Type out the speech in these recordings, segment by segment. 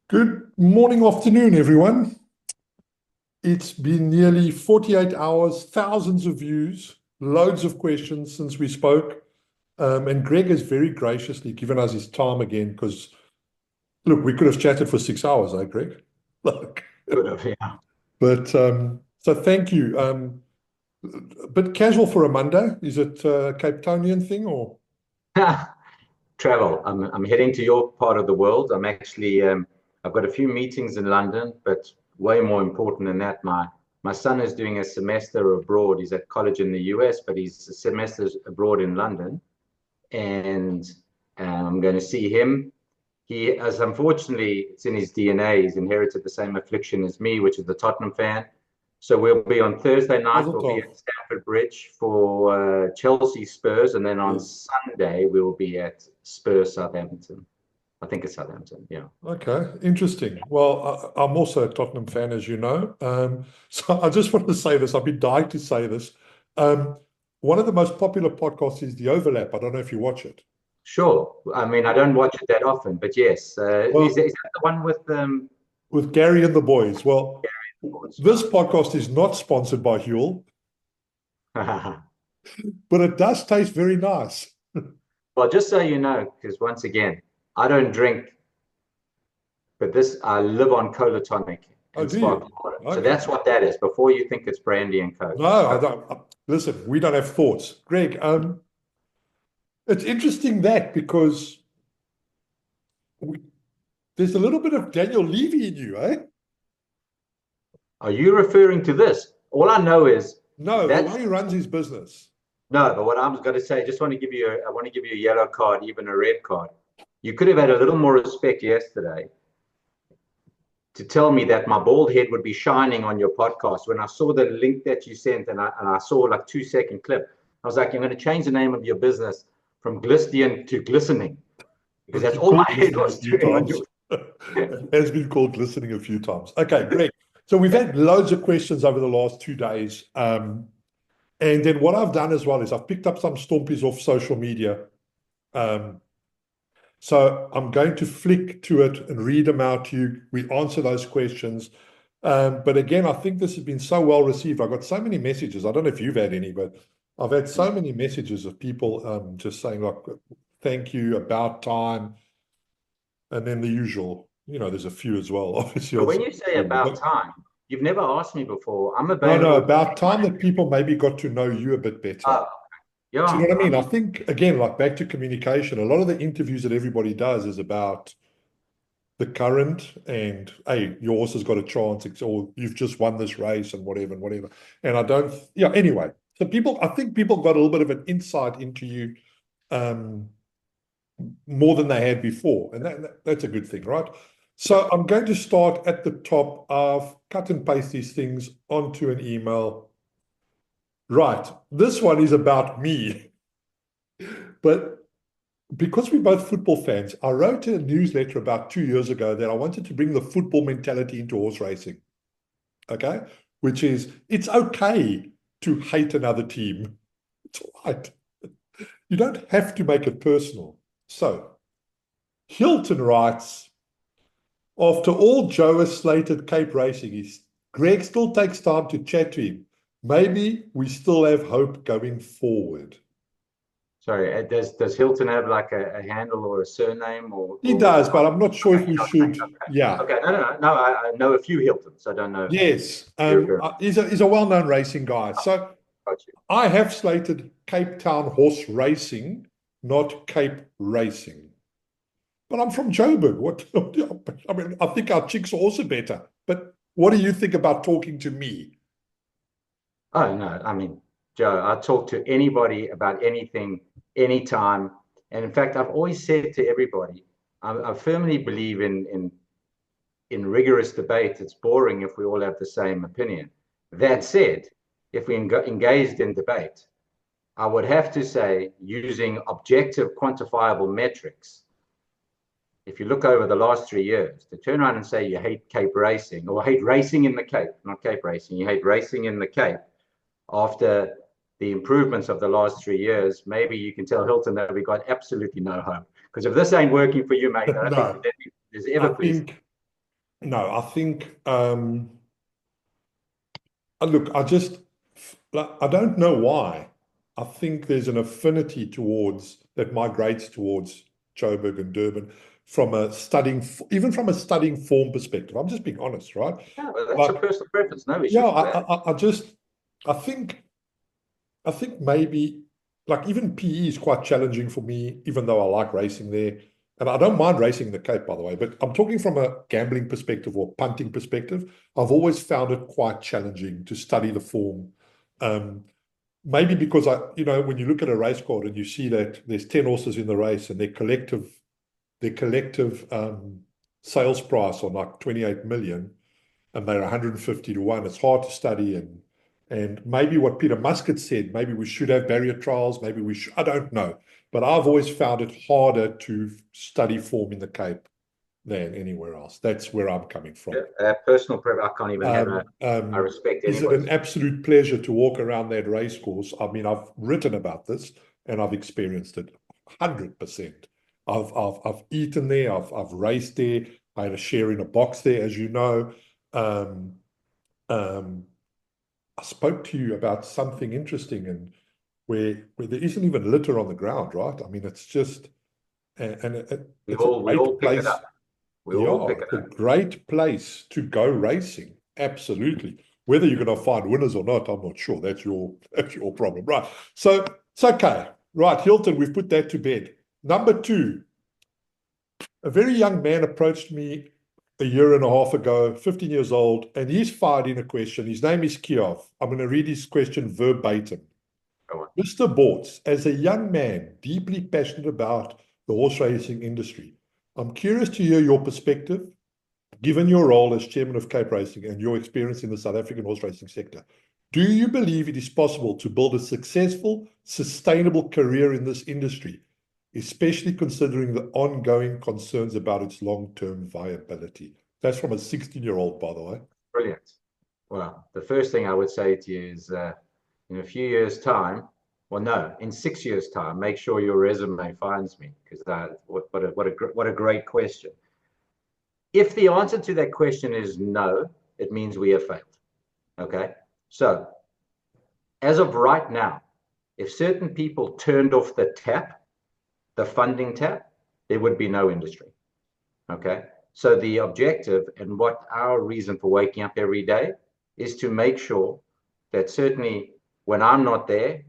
Good morning, afternoon, everyone. It's been nearly 48 hours, thousands of views, loads of questions since we spoke. And Greg has very graciously given us his time again because, look, we could have chatted for 6 hours, eh, Greg? Like, Could have, yeah. so thank you. A bit casual for a Monday. Is it a Cape Townian thing or? Travel. I'm heading to your part of the world. I'm actually I've got a few meetings in London, but way more important than that, my son is doing a semester abroad. He's at college in the US, but he's a semester abroad in London, and I'm going to see him. He has, unfortunately, it's in his DNA. He's inherited the same affliction as me, which is the Tottenham fan. So we'll be on Thursday night. Mazel We'll be tov. at Stamford Bridge for Chelsea Spurs, and then on Yes. Sunday we will be at Spurs Southampton. I think it's Southampton. Yeah. Okay, interesting. Well, I'm also a Tottenham fan, as you know. So I just want to say this. I've been dying to say this. Um, One of the most popular podcasts is The Overlap. I don't know if you watch it. Sure. I mean, I don't watch it that often, but yes. Well, Is that the one with with Gary and the boys. Well, Bortz? this podcast is not sponsored by Huel, but it does taste very nice. Well, just so you know, because once again, I don't drink, but this I live on cola tonic Oh, and do you? sparkling water. So Okay. that's what that is. Before you think it's brandy and coke, it's No, I coke. don't. Listen, we don't have thoughts. Greg, it's interesting that because we, there's a little bit of Daniel Levy in you, eh? Are you referring to this? All I know is No, the that's way he runs his business. no, but what I'm going to say, just want to give you, I want to give you a yellow card, even a red card. You could have had a little more respect yesterday to tell me that my bald head would be shining on your podcast. When I saw the link that you sent and I saw like 2 second clip, I was like, you're going to change the name of your business from Glistening to Glistening because It's that's been all my called head glistening a was few doing on times. your. It has been called glistening a few times. Okay, Greg. So we've had loads of questions over the last 2 days. And then what I've done as well is I've picked up some stompies off social media. Um, so I'm going to flick to it and read them out to you. We answer those questions. But again, I think this has been so well received. I got so many messages. I don't know if you've had any, but I've had so many messages of people just saying, like, thank you, about time. And then the usual, there's a few as well, obviously But on when social you say media. about time, you've never asked me before. I'm No, no, available to about time anyone. that people maybe got to know you a bit better. Oh, Do you yeah. know what I I mean? I mean, think, again, like back to communication, a lot of the interviews that everybody does is about the current and, hey, your horse has got a chance, or you've just won this race and whatever and whatever. And I don't, yeah, anyway. So I think people got a little bit of an insight into you um, more than they had before. And that's a good thing, right? yeah. So I'm going to start at the top of cut and paste these things onto an email. Right. This one is about me. But because we're both football fans, I wrote a newsletter about 2 years ago that I wanted to bring the football mentality into horse racing. Okay. Which is it's okay to hate another team. It's all right. You don't have to make it personal. So Hilton writes, after all Joe has slated Cape Racing, Greg still takes time to chat to him. Maybe we still have hope going forward. Sorry, does Hilton have like a handle or a surname He or is it does, but not? I'm not sure Okay, if you we don't say. should. Yeah. Okay, no, no, no, no. I know a few Hiltons. I don't know. Yes. You're He's a well-known racing guy. So got you. I have slated Cape Town horse racing, not Cape racing. But I'm from Joburg. What? I mean, I think our chicks are also better. But what do you think about talking to me? Oh no, I mean, Joe, I talk to anybody about anything, anytime. And in fact, I've always said to everybody, I firmly believe in rigorous debate. It's boring if we all have the same opinion. That said, if we engaged in debate, I would have to say, using objective, quantifiable metrics, if you look over the last 3 years, to turn around and say you hate Cape racing or hate racing in the Cape, not Cape racing, you hate racing in the Cape after the improvements of the last 3 years, maybe you can tell Hilton that we got absolutely no hope. Because if this ain't working for you, mate, I don't think No, there's I ever pleasing. think. No, I think look, I don't know why. I think there's an affinity towards that migrates towards Joburg and Durban from a studying, even from a studying form perspective. I'm just being honest, right? Yeah, well, that's a Like, personal preference. No yeah, issues with that. I think, I think maybe like even PE is quite challenging for me, even though I like racing there. And I don't mind racing in the Cape, by the way, but I'm talking from a gambling perspective or punting perspective. I've always found it quite challenging to study the form. Um, Maybe because when you look at a race card and you see that there's 10 horses in the race and their collective sales price on like 28 million and they're 150 to 1, it's hard to study. And maybe what Peter Muscat said, maybe we should have barrier trials, maybe we should, I don't know. But I've always found it harder to study form in the Cape than anywhere else. That's where I'm coming from. Yeah, personal preference. I can't even have a. I respect Is it an anybody's. absolute pleasure to walk around that race course? I mean, I've written about this and I've experienced it 100%. I've eaten there, I've raced there, I had a share in a box there, as you know. Um, um, I spoke to you about something interesting and where there isn't even litter on the ground, right? I mean, it's just We it's a all we all great pick it place. up. We all Yeah, pick it it's a up. great place to go racing. Absolutely. Whether you're going to find winners or not, I'm not sure. That's your problem. Right. So it's okay. Right, Hilton, we've put that to bed. Number two, a very young man approached me a year and a half ago, 15 years old, and he's fired in a question. His name is Kiev. I'm going to read his question verbatim. Go on. Mr. Bortz, as a young man deeply passionate about the horse racing industry, I'm curious to hear your perspective. Given your role as chairman of Cape Racing and your experience in the South African horse racing sector, do you believe it is possible to build a successful, sustainable career in this industry, especially considering the ongoing concerns about its long-term viability? That's from a 16-year-old, by the way. Brilliant. Well, the first thing I would say to you is, in a few years' time, well, no, in 6 years' time, make sure your resume finds me, because what a great question. If the answer to that question is no, it means we have failed. Okay. So as of right now, if certain people turned off the tap, the funding tap, there would be no industry. Okay. So the objective and what our reason for waking up every day is to make sure that certainly when I'm not there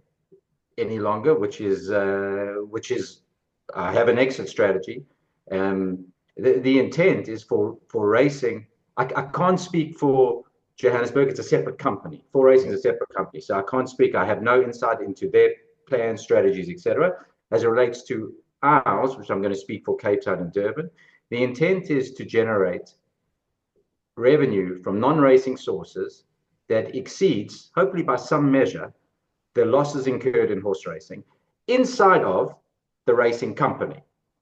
any longer, which is I have an exit strategy. The intent is for racing. I can't speak for Johannesburg. It's a separate company. For racing is a separate company, so I can't speak. I have no insight into their plans, strategies, etc. As it relates to ours, which I'm going to speak for Cape Town and Durban, the intent is to generate revenue from non-racing sources that exceeds, hopefully by some measure, the losses incurred in horse racing inside of the racing company.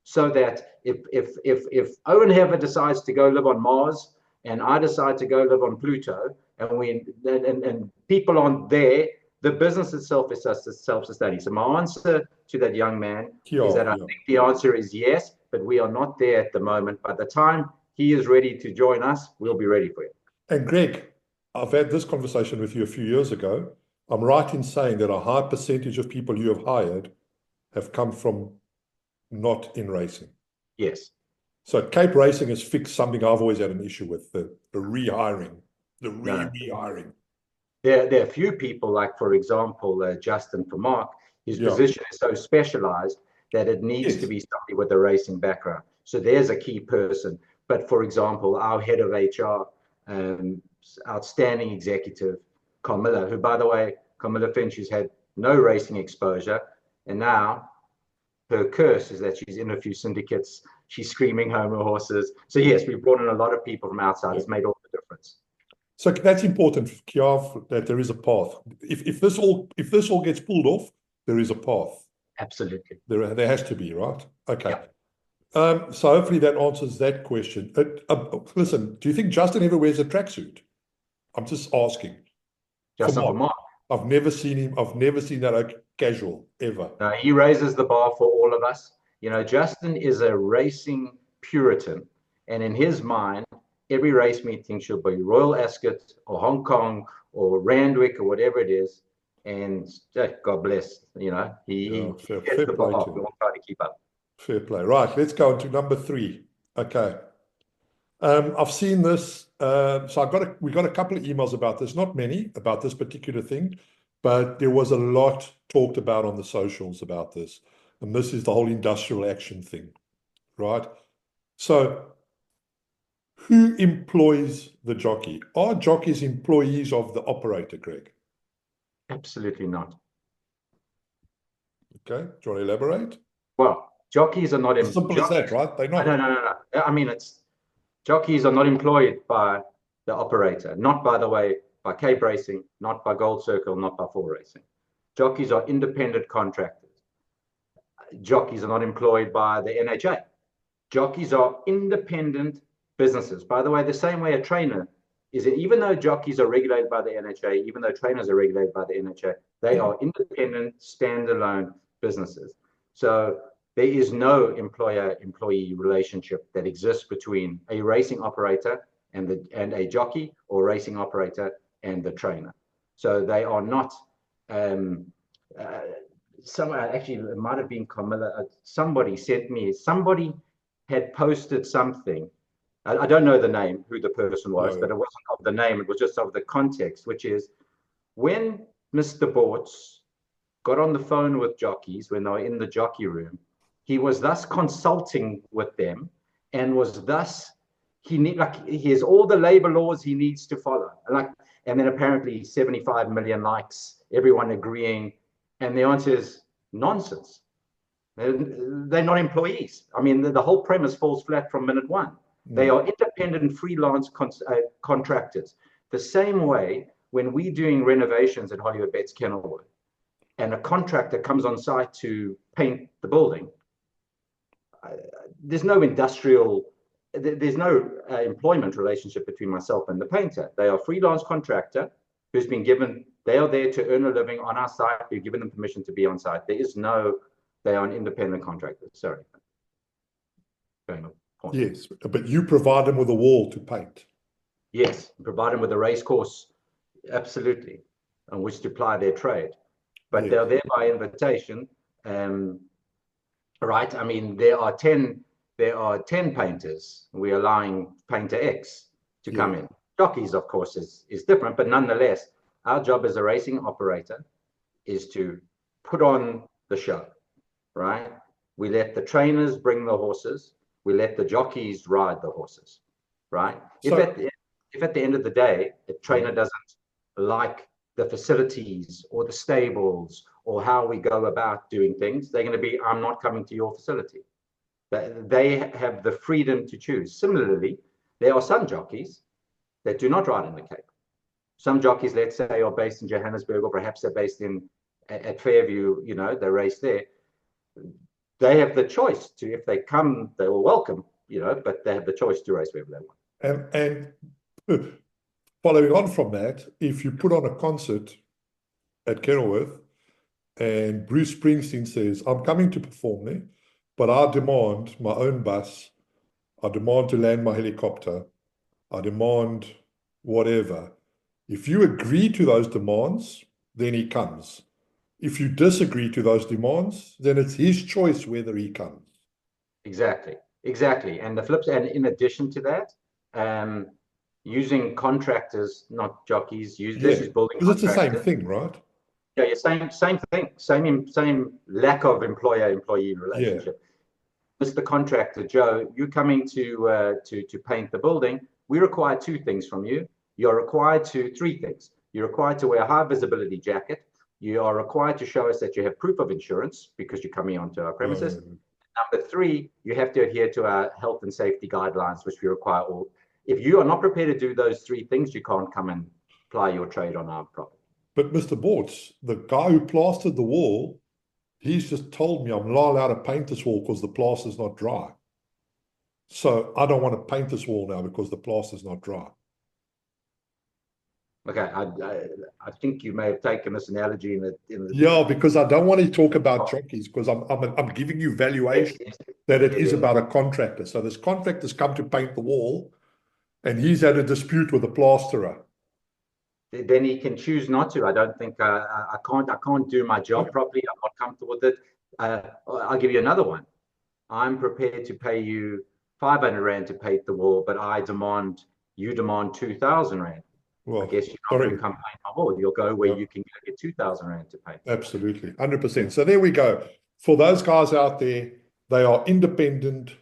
So that if Owen Hever decides to go live on Mars and I decide to go live on Pluto and people aren't there, the business itself is self-sustaining. So my answer to that young man is Yeah, that I yeah. think the answer is yes, but we are not there at the moment. By the time he is ready to join us, we'll be ready for him. And Greg, I've had this conversation with you a few years ago. I'm right in saying that a high percentage of people you have hired have come from not in racing. Yes. So Cape Racing has fixed something I've always had an issue with, the rehiring, the No, no. rehiring. There are a few people, like, for example, Justin Vermaak, his Yeah. position is so specialized that it needs to Yes. be somebody with a racing background. So there's a key person. But for example, our head of HR, outstanding executive, Camilla, who, by the way, Camilla Finch, has had no racing exposure. And now her curse is that she's in a few syndicates. She's screaming home her horses. So yes, we've brought in a lot of people from outside. Yeah. It's made all the difference. So that's important, Kiav, that there is a path. If this all gets pulled off, there is a path. Absolutely. There has to be, right? Okay. Yeah. So hopefully that answers that question. Listen, do you think Justin ever wears a tracksuit? I'm just asking. For Justin Mark, Vermaak. I've never seen him. I've never seen that casual ever. He raises the bar for all of us. Justin is a racing Puritan, and in his mind, every race meeting should be Royal Ascot or Hong Kong or Randwick or whatever it is. And God bless, he fair gets the play bar. to We him. won't try to keep up. Fair play. Right, let's go on to number 3. Okay. I've seen this. So we got a couple of emails about this, not many about this particular thing, but there was a lot talked about on the socials about this. And this is the whole industrial action thing, right? So who employs the jockey? Are jockeys employees of the operator, Greg? Absolutely not. Okay, do you want to elaborate? Well, jockeys are not As simple as that, right? They're not. No. I mean, jockeys are not employed by the operator, not by the way, by Cape Racing, not by Gold Circle, not by Full Racing. Jockeys are independent contractors. Jockeys are not employed by the NHA. Jockeys are independent businesses. By the way, the same way a trainer is, even though jockeys are regulated by the NHA, even though trainers are regulated by the NHA, they are independent, standalone businesses. So there is no employer-employee relationship that exists between a racing operator and a jockey, or racing operator and the trainer. So they are not. Actually, it might have been Camilla. Somebody had posted something. I don't know the name, who the person was, but it wasn't of the name. It was just of the context, which is when Mr. Bortz got on the phone with jockeys when they were in the jockey room, he was thus consulting with them, and was thus he has all the labor laws he needs to follow. And then apparently 75 million likes, everyone agreeing, and the answer is nonsense. They're not employees. I mean, the whole premise falls flat from minute one. They are independent freelance contractors. The same way when we're doing renovations at Hollywood Bets Kenilworth, and a contractor comes on site to paint the building, there's no employment relationship between myself and the painter. They are a freelance contractor who's been given, they are there to earn a living on our site. We've given them permission to be on site. They are an independent contractor. Sorry. Yes, but you provide them with a wall to paint. Yes, provide them with a race course, absolutely, on which to ply their trade. But yes, they're there by invitation. Right? I mean, there are 10 painters. We're allowing painter X to come in. Jockeys, of course, is different, but nonetheless, our job as a racing operator is to put on the show, right? We let the trainers bring the horses. We let the jockeys ride the horses, right? So, if at the end of the day, the trainer doesn't like the facilities or the stables or how we go about doing things, they're going to be, I'm not coming to your facility. They have the freedom to choose. Similarly, there are some jockeys that do not ride in the Cape. Some jockeys, let's say, are based in Johannesburg, or perhaps they're based at Fairview, they race there. They have the choice to, if they come, they will welcome, but they have the choice to race wherever they want. And following on from that, if you put on a concert at Kenilworth and Bruce Springsteen says, I'm coming to perform there, but I demand my own bus, I demand to land my helicopter, I demand whatever. If you agree to those demands, then he comes. If you disagree to those demands, then it's his choice whether he comes. Exactly. And the flips, and in addition to that, using contractors, not jockeys, this is building because it's the same thing, right? Yeah, same thing, same lack of employer-employee relationship. Mr. Contractor Joe, you're coming to paint the building. We require 2 things from you. You're required to 3 things. You're required to wear a high visibility jacket. You are required to show us that you have proof of insurance because you're coming onto our premises. Number 3, you have to adhere to our health and safety guidelines, which we require all. If you are not prepared to do those 3 things, you can't come and ply your trade on our property. But Mr. Bortz, the guy who plastered the wall, he's just told me I'm not allowed to paint this wall because the plaster's not dry. So I don't want to paint this wall now because the plaster's not dry. Okay, I think you may have taken this analogy in the yeah, because I don't want to talk about jockeys, because I'm giving you valuation that it is about a contractor. So this contractor's come to paint the wall, and he's had a dispute with the plasterer. Then he can choose not to. I don't think I can't do my job properly. I'm not comfortable with it. I'll give you another one. I'm prepared to pay you 500 Rand to paint the wall, but you demand 2,000 Rand. Well, I guess you're not going to come paint my wall. You'll go where you can get 2,000 Rand to paint. Absolutely, 100%. So there we go. For those guys out there, they are independent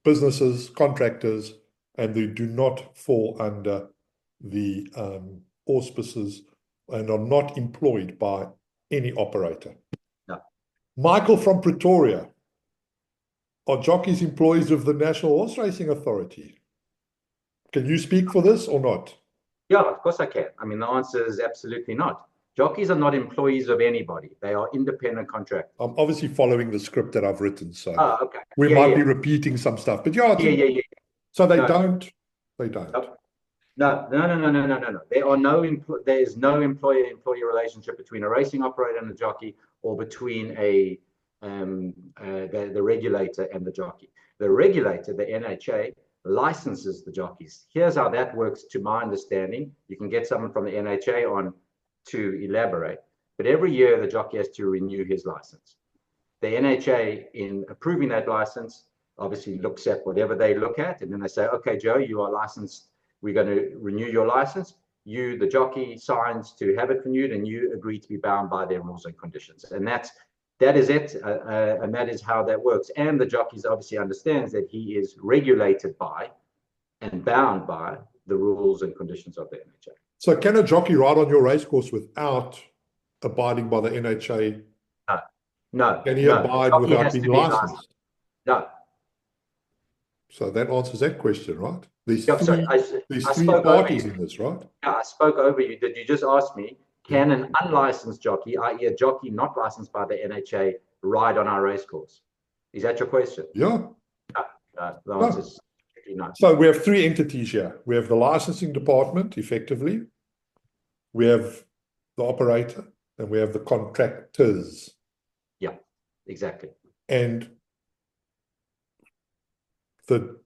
businesses, contractors, and they do not fall under the auspices and are not employed by any operator. No. Michael from Pretoria. Are jockeys employees of the National Horse Racing Authority? Can you speak for this or not? Yeah, of course I can. I mean, the answer is absolutely not. Jockeys are not employees of anybody. They are independent contractors. I'm obviously following the script that I've written, so okay. we might be repeating some stuff. But yeah. So they don't. No. There is no employer-employee relationship between a racing operator and a jockey, or between the regulator and the jockey. The regulator, the NHA, licenses the jockeys. Here's how that works, to my understanding. You can get someone from the NHA on to elaborate. But every year, the jockey has to renew his license. The NHA, in approving that license, obviously looks at whatever they look at, and then they say, okay, Joe, you are licensed. We're going to renew your license. You, the jockey, signs to have it renewed, and you agree to be bound by their rules and conditions. And that is it, and that is how that works. And the jockey obviously understands that he is regulated by and bound by the rules and conditions of the NHA. So can a jockey ride on your racecourse without abiding by the NHA? No. Can he abide without being licensed? No. So that answers that question, right? There's three parties in this, right? Yeah, I spoke over you. Did you just ask me, can an unlicensed jockey, i.e. a jockey not licensed by the NHA, ride on our racecourse? Is that your question? Yeah. The answer is no. So we have three entities here. We have the licensing department, effectively. We have the operator, and we have the contractors. Yeah, exactly. And the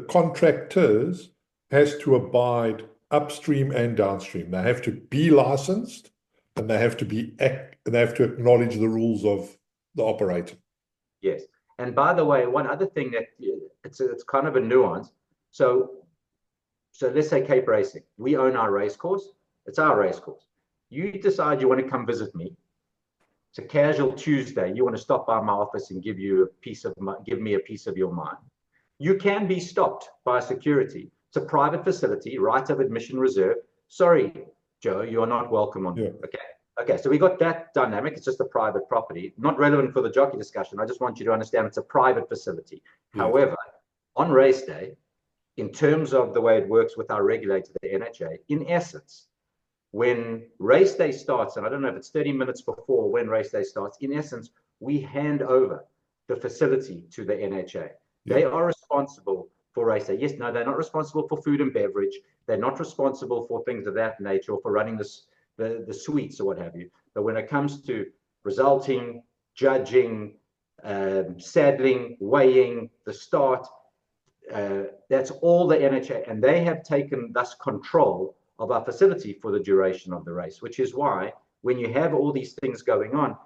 contractors has to abide upstream and downstream. They have to be licensed, and they have to acknowledge the rules of the operator. Yes. And by the way, one other thing that it's kind of a nuance. So let's say Cape Racing. We own our race course. It's our race course. You decide you want to come visit me. It's a casual Tuesday. You want to stop by my office and give me a piece of your mind. You can be stopped by security. It's a private facility, right of admission reserved. Sorry, Joe, you are not welcome on. Yeah. Okay. So we got that dynamic. It's just a private property, not relevant for the jockey discussion. I just want you to understand it's a private facility. Yeah. However, on race day, in terms of the way it works with our regulator, the NHA, in essence, when race day starts, and I don't know if it's 30 minutes before when race day starts, in essence, we hand over the facility to the NHA. Yeah. They are responsible for race day. Yes, no, they're not responsible for food and beverage. They're not responsible for things of that nature, or for running the suites or what have you. But when it comes to resulting, judging, saddling, weighing, the start, that's all the NHA, and they have taken thus control of our facility for the duration of the race, which is why when you have all these things going on,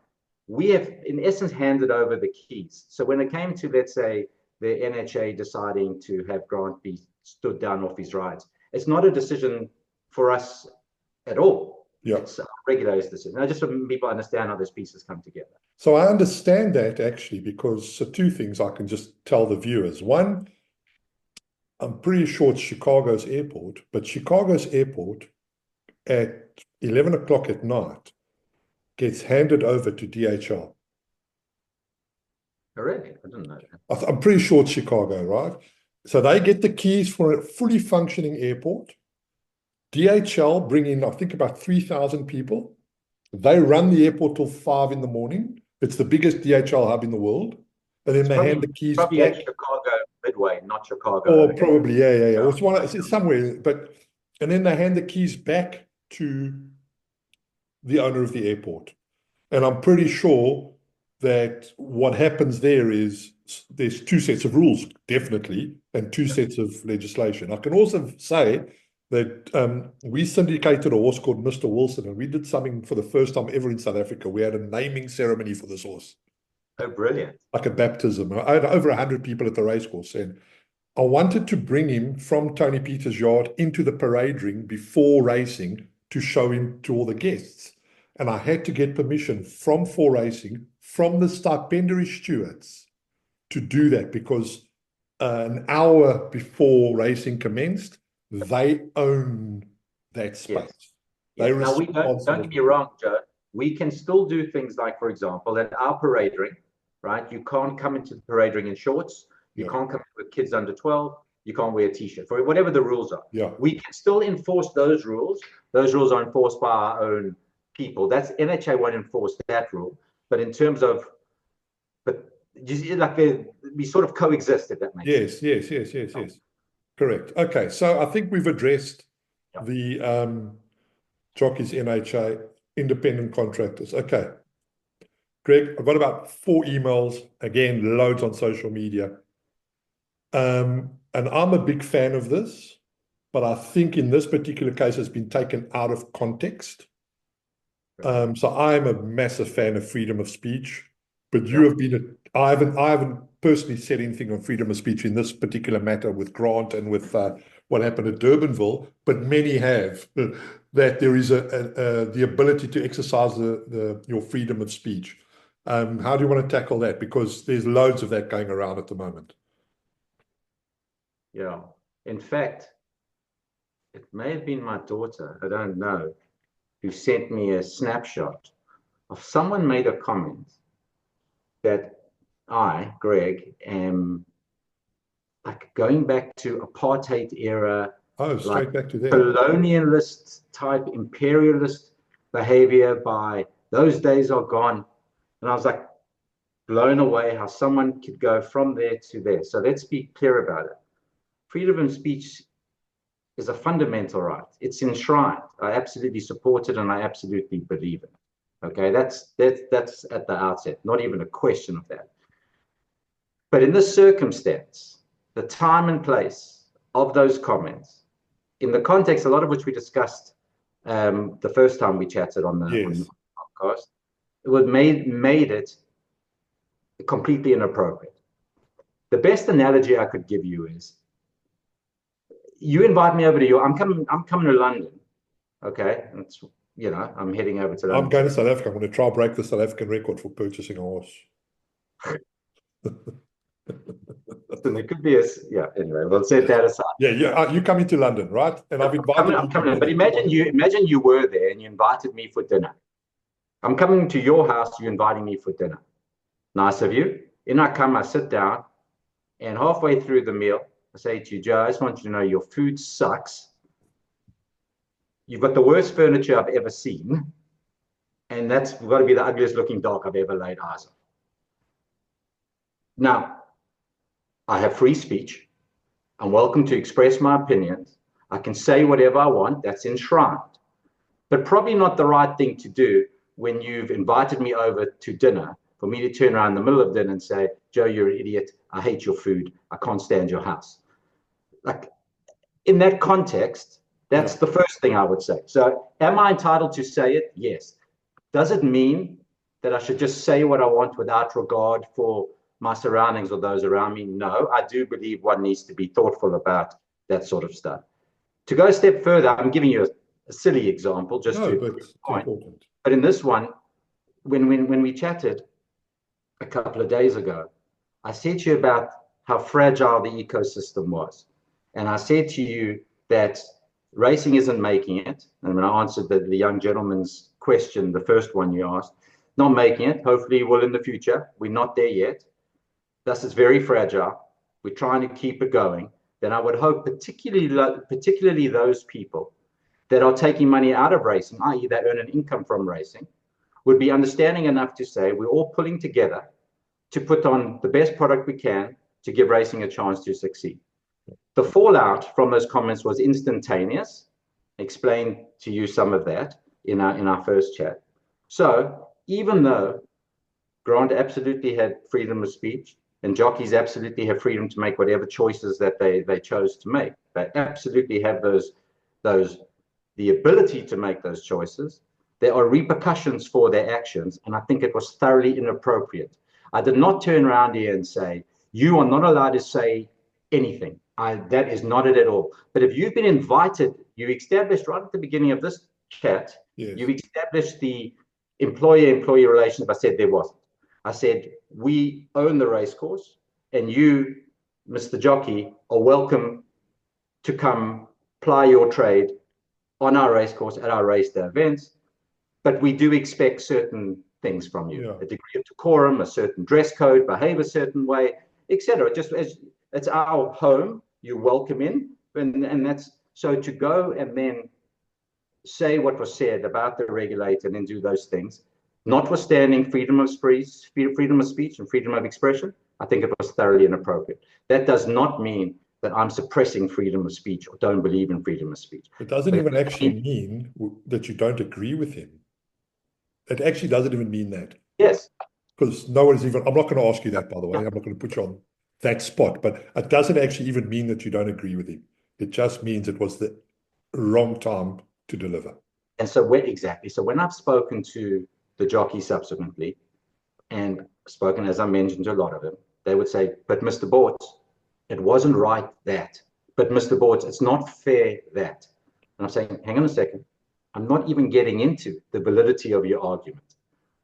we have in essence handed over the keys. So when it came to, let's say, the NHA deciding to have Grant be stood down off his rides, it's not a decision for us at all. Yeah. It's a regulator's decision. Now, just so people understand how these pieces come together. So I understand that, actually, because two things I can just tell the viewers. One, I'm pretty sure it's Chicago's airport, but Chicago's airport at 11 o'clock at night gets handed over to DHL. Oh, really? I didn't know that. I'm pretty sure it's Chicago, right? So they get the keys for a fully functioning airport. DHL bring in, I think, about 3,000 people. They run the airport till 5 in the morning. It's the biggest DHL hub in the world. And then they hand the keys back. At Chicago Midway, not Chicago. Or probably, yeah. It's somewhere, and then they hand the keys back to the owner of the airport. And I'm pretty sure that what happens there is there's two sets of rules, definitely, and two sets of legislation. I can also say that we syndicated a horse called Mr. Wilson, and we did something for the first time ever in South Africa. We had a naming ceremony for this horse. Oh, brilliant. Like a baptism. I had over 100 people at the racecourse, and I wanted to bring him from Tony Peters' yard into the parade ring before racing to show him to all the guests. And I had to get permission from 4Racing, from the stipendiary stewards, to do that, because an hour before racing commenced, they own that space. Yes. Now, don't get me wrong, Joe. We can still do things like, for example, at our parade ring, right? You can't come into the parade ring in shorts. You can't come with kids under 12. You can't wear a t-shirt, for whatever the rules are. We can still enforce those rules. Those rules are enforced by our own people. That's NHA won't enforce that rule. But in terms of, we sort of coexist, if that makes sense. Yes. Correct. Okay, so I think we've addressed the jockeys, NHA, independent contractors. Okay. Greg, I've got about 4 emails, again, loads on social media. And I'm a big fan of this, but I think in this particular case it's been taken out of context. So I'm a massive fan of freedom of speech, but you have been, I haven't personally said anything on freedom of speech in this particular matter with Grant and with what happened at Durbanville, but many have, that there is the ability to exercise your freedom of speech. How do you want to tackle that? Because there's loads of that going around at the moment. Yeah. In fact, it may have been my daughter, I don't know, who sent me a snapshot of someone made a comment that I, Greg, am like going back to apartheid era, straight back to there, colonialist type, imperialist behavior. By those days are gone. And I was like blown away how someone could go from there to there. So let's be clear about it. Freedom of speech is a fundamental right. It's enshrined. I absolutely support it, and I absolutely believe it. Okay, that's at the outset, not even a question of that. But in this circumstance, the time and place of those comments, in the context, a lot of which we discussed the first time we chatted on the podcast, it was made it completely inappropriate. The best analogy I could give you is, you invite me over to I'm coming to London. Okay. It's, I'm heading over to London. I'm going to South Africa. I'm going to try to break the South African record for purchasing a horse. So there could be anyway, we'll set that aside. You're coming to London, right? And I've invited I'm coming in, but imagine you were there and you invited me for dinner. I'm coming to your house, you're inviting me for dinner. Nice of you. In I come, I sit down, and halfway through the meal, I say to you, Joe, I just want you to know your food sucks. You've got the worst furniture I've ever seen. And that's got to be the ugliest looking dog I've ever laid eyes on. Now, I have free speech. I'm welcome to express my opinions. I can say whatever I want. That's enshrined. But probably not the right thing to do when you've invited me over to dinner, for me to turn around in the middle of dinner and say, Joe, you're an idiot. I hate your food. I can't stand your house. Like, in that context, that's the first thing I would say. So am I entitled to say it? Yes. Does it mean that I should just say what I want without regard for my surroundings or those around me? No, I do believe one needs to be thoughtful about that sort of stuff. To go a step further, I'm giving you a silly example just to point. But in this one, when we chatted a couple of days ago, I said to you about how fragile the ecosystem was. And I said to you that racing isn't making it. And when I answered the young gentleman's question, the first one you asked, not making it. Hopefully will in the future. We're not there yet. Thus, it's very fragile. We're trying to keep it going. Then I would hope particularly those people that are taking money out of racing, i.e. they earn an income from racing, would be understanding enough to say we're all pulling together to put on the best product we can to give racing a chance to succeed. The fallout from those comments was instantaneous. Explained to you some of that in our first chat. So even though Grant absolutely had freedom of speech, and jockeys absolutely have freedom to make whatever choices that they chose to make. They absolutely have the ability to make those choices. There are repercussions for their actions, and I think it was thoroughly inappropriate. I did not turn around here and say, you are not allowed to say anything. That is not it at all. But if you've been invited, you established right at the beginning of this chat, Yes. you've established the employer-employee relationship. I said there wasn't. I said, we own the race course, and you, Mr. Jockey, are welcome to come ply your trade on our race course at our race day events, but we do expect certain things from you, a degree of decorum, a certain dress code, behave a certain way, etc. Just as it's our home, you're welcome in, and that's so to go and then say what was said about the regulator and then do those things, notwithstanding freedom of speech and freedom of expression. I think it was thoroughly inappropriate. That does not mean that I'm suppressing freedom of speech or don't believe in freedom of speech. It doesn't even actually mean that you don't agree with him. It actually doesn't even mean that. Yes. Because no one's even, I'm not going to ask you that, by the way. I'm not going to put you on that spot, but it doesn't actually even mean that you don't agree with him. It just means it was the wrong time to deliver. And so exactly. So when I've spoken to the jockey subsequently and spoken, as I mentioned, to a lot of them, they would say, but Mr. Bortz, it wasn't right that. But Mr. Bortz, it's not fair that. And I'm saying, hang on a second. I'm not even getting into the validity of your argument.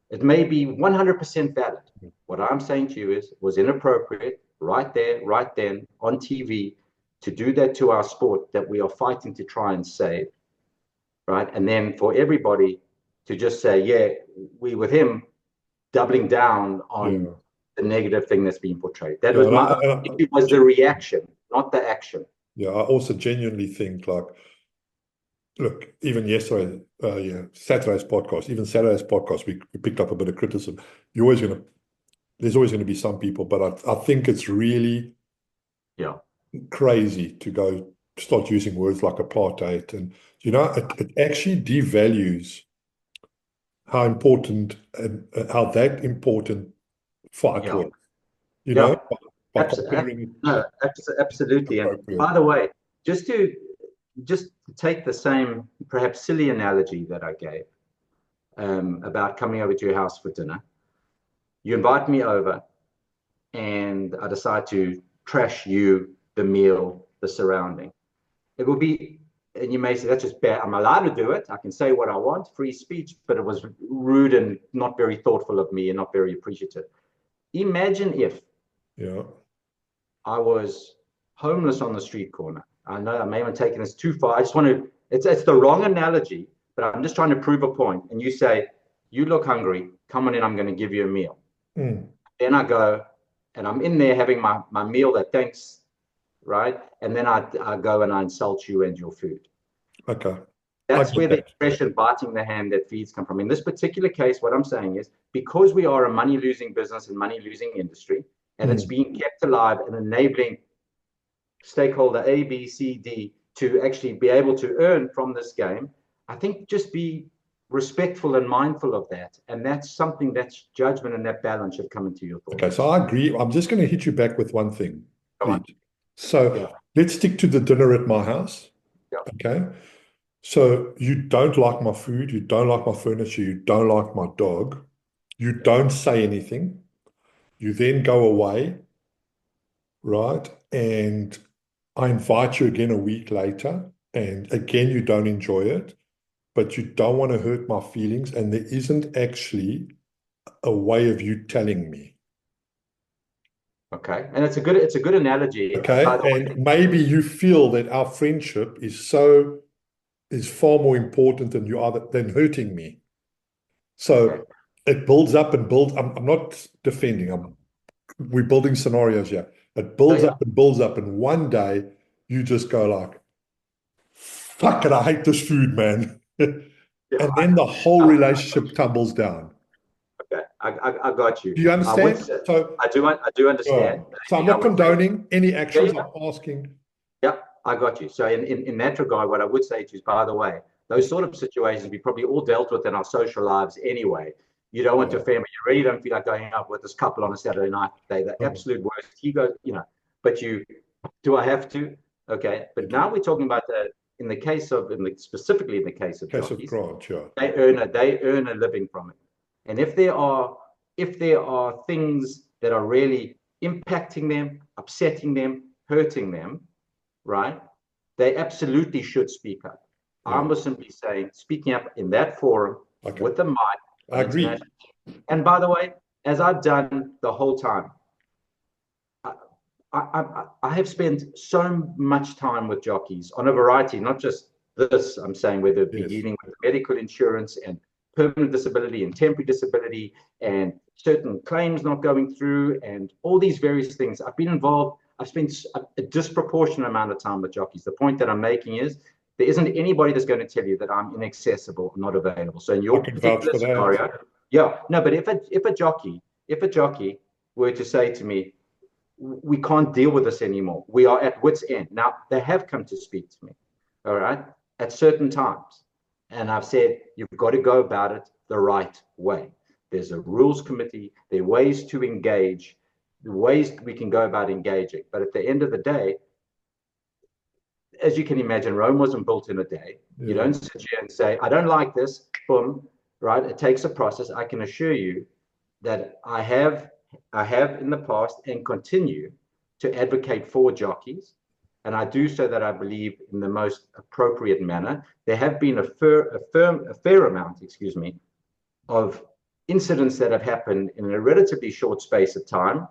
It may be 100% valid. What I'm saying to you is, it was inappropriate right there, right then, on TV, to do that to our sport that we are fighting to try and save, right? And then for everybody to just say, yeah, we with him, doubling down on the negative thing that's being portrayed. That was it was the reaction, not the action. Yeah, I also genuinely think, like, look, even yesterday, Saturday's podcast, we picked up a bit of criticism. There's always going to be some people, but I think it's really crazy to go start using words like apartheid. And, it actually devalues how important and how that important fight was, by comparing. No, absolutely. And by the way, just to take the same perhaps silly analogy that I gave about coming over to your house for dinner. You invite me over and I decide to trash you, the meal, the surrounding. It will be, and you may say, that's just bad. I'm allowed to do it. I can say what I want, free speech, but it was rude and not very thoughtful of me and not very appreciative. Imagine if I was homeless on the street corner. I know I may have taken this too far. I just want to, it's the wrong analogy, but I'm just trying to prove a point. And you say, you look hungry, come on in, I'm going to give you a meal. Then I go and I'm in there having my meal that thanks, right? And then I go and I insult you and your food. Okay. That's where the expression biting the hand that feeds come from. In this particular case, what I'm saying is, because we are a money-losing business and money-losing industry, and it's being kept alive and enabling stakeholder A, B, C, D to actually be able to earn from this game, I think just be respectful and mindful of that. And that's something that's judgment, and that balance should come into your thoughts. Okay, so I agree. I'm just going to hit you back with one thing. So let's stick to the dinner at my house. Okay. So you don't like my food, you don't like my furniture, you don't like my dog, you don't say anything. You then go away, right? And I invite you again a week later, and again, you don't enjoy it, but you don't want to hurt my feelings, and there isn't actually a way of you telling me. Okay, and it's a good analogy. Okay, and maybe you feel that our friendship is far more important than than hurting me. So it builds up and builds. I'm not defending. We're building scenarios here. It builds up and builds up, and one day you just go like, "Fuck it, I hate this food, man," and then the whole relationship tumbles down. Okay, I got you. Do you understand? I do understand. So I'm not condoning any actions. I'm asking. Yeah, I got you. So in that regard, what I would say to you is, by the way, those sort of situations we probably all dealt with in our social lives anyway. You don't want to offend, but you really don't feel like going out with this couple on a Saturday night. They're the absolute worst. He goes, but do I have to? Okay. But now we're talking about specifically in the case of jockeys, Grant, yeah. they earn a living from it. And if there are things that are really impacting them, upsetting them, hurting them, right? They absolutely should speak up. Yeah. I was simply saying, speaking up in that forum with the mic. I agree. And by the way, as I've done the whole time, I have spent so much time with jockeys on a variety, not just this, I'm saying, whether it be dealing with medical insurance and permanent disability and temporary disability and certain claims not going through and all these various things. I've been involved. I've spent a disproportionate amount of time with jockeys. The point that I'm making is there isn't anybody that's going to tell you that I'm inaccessible or not available. So in your particular scenario, but if a jockey were to say to me, we can't deal with this anymore, we are at wit's end. Now, they have come to speak to me, all right, at certain times. And I've said, you've got to go about it the right way. There's a rules committee. There are ways to engage, the ways we can go about engaging. But at the end of the day, as you can imagine, Rome wasn't built in a day. Yeah. You don't sit here and say, I don't like this, boom, right? It takes a process. I can assure you that I have in the past and continue to advocate for jockeys. And I do so that I believe in the most appropriate manner. There have been a fair amount, of incidents that have happened in a relatively short space of time.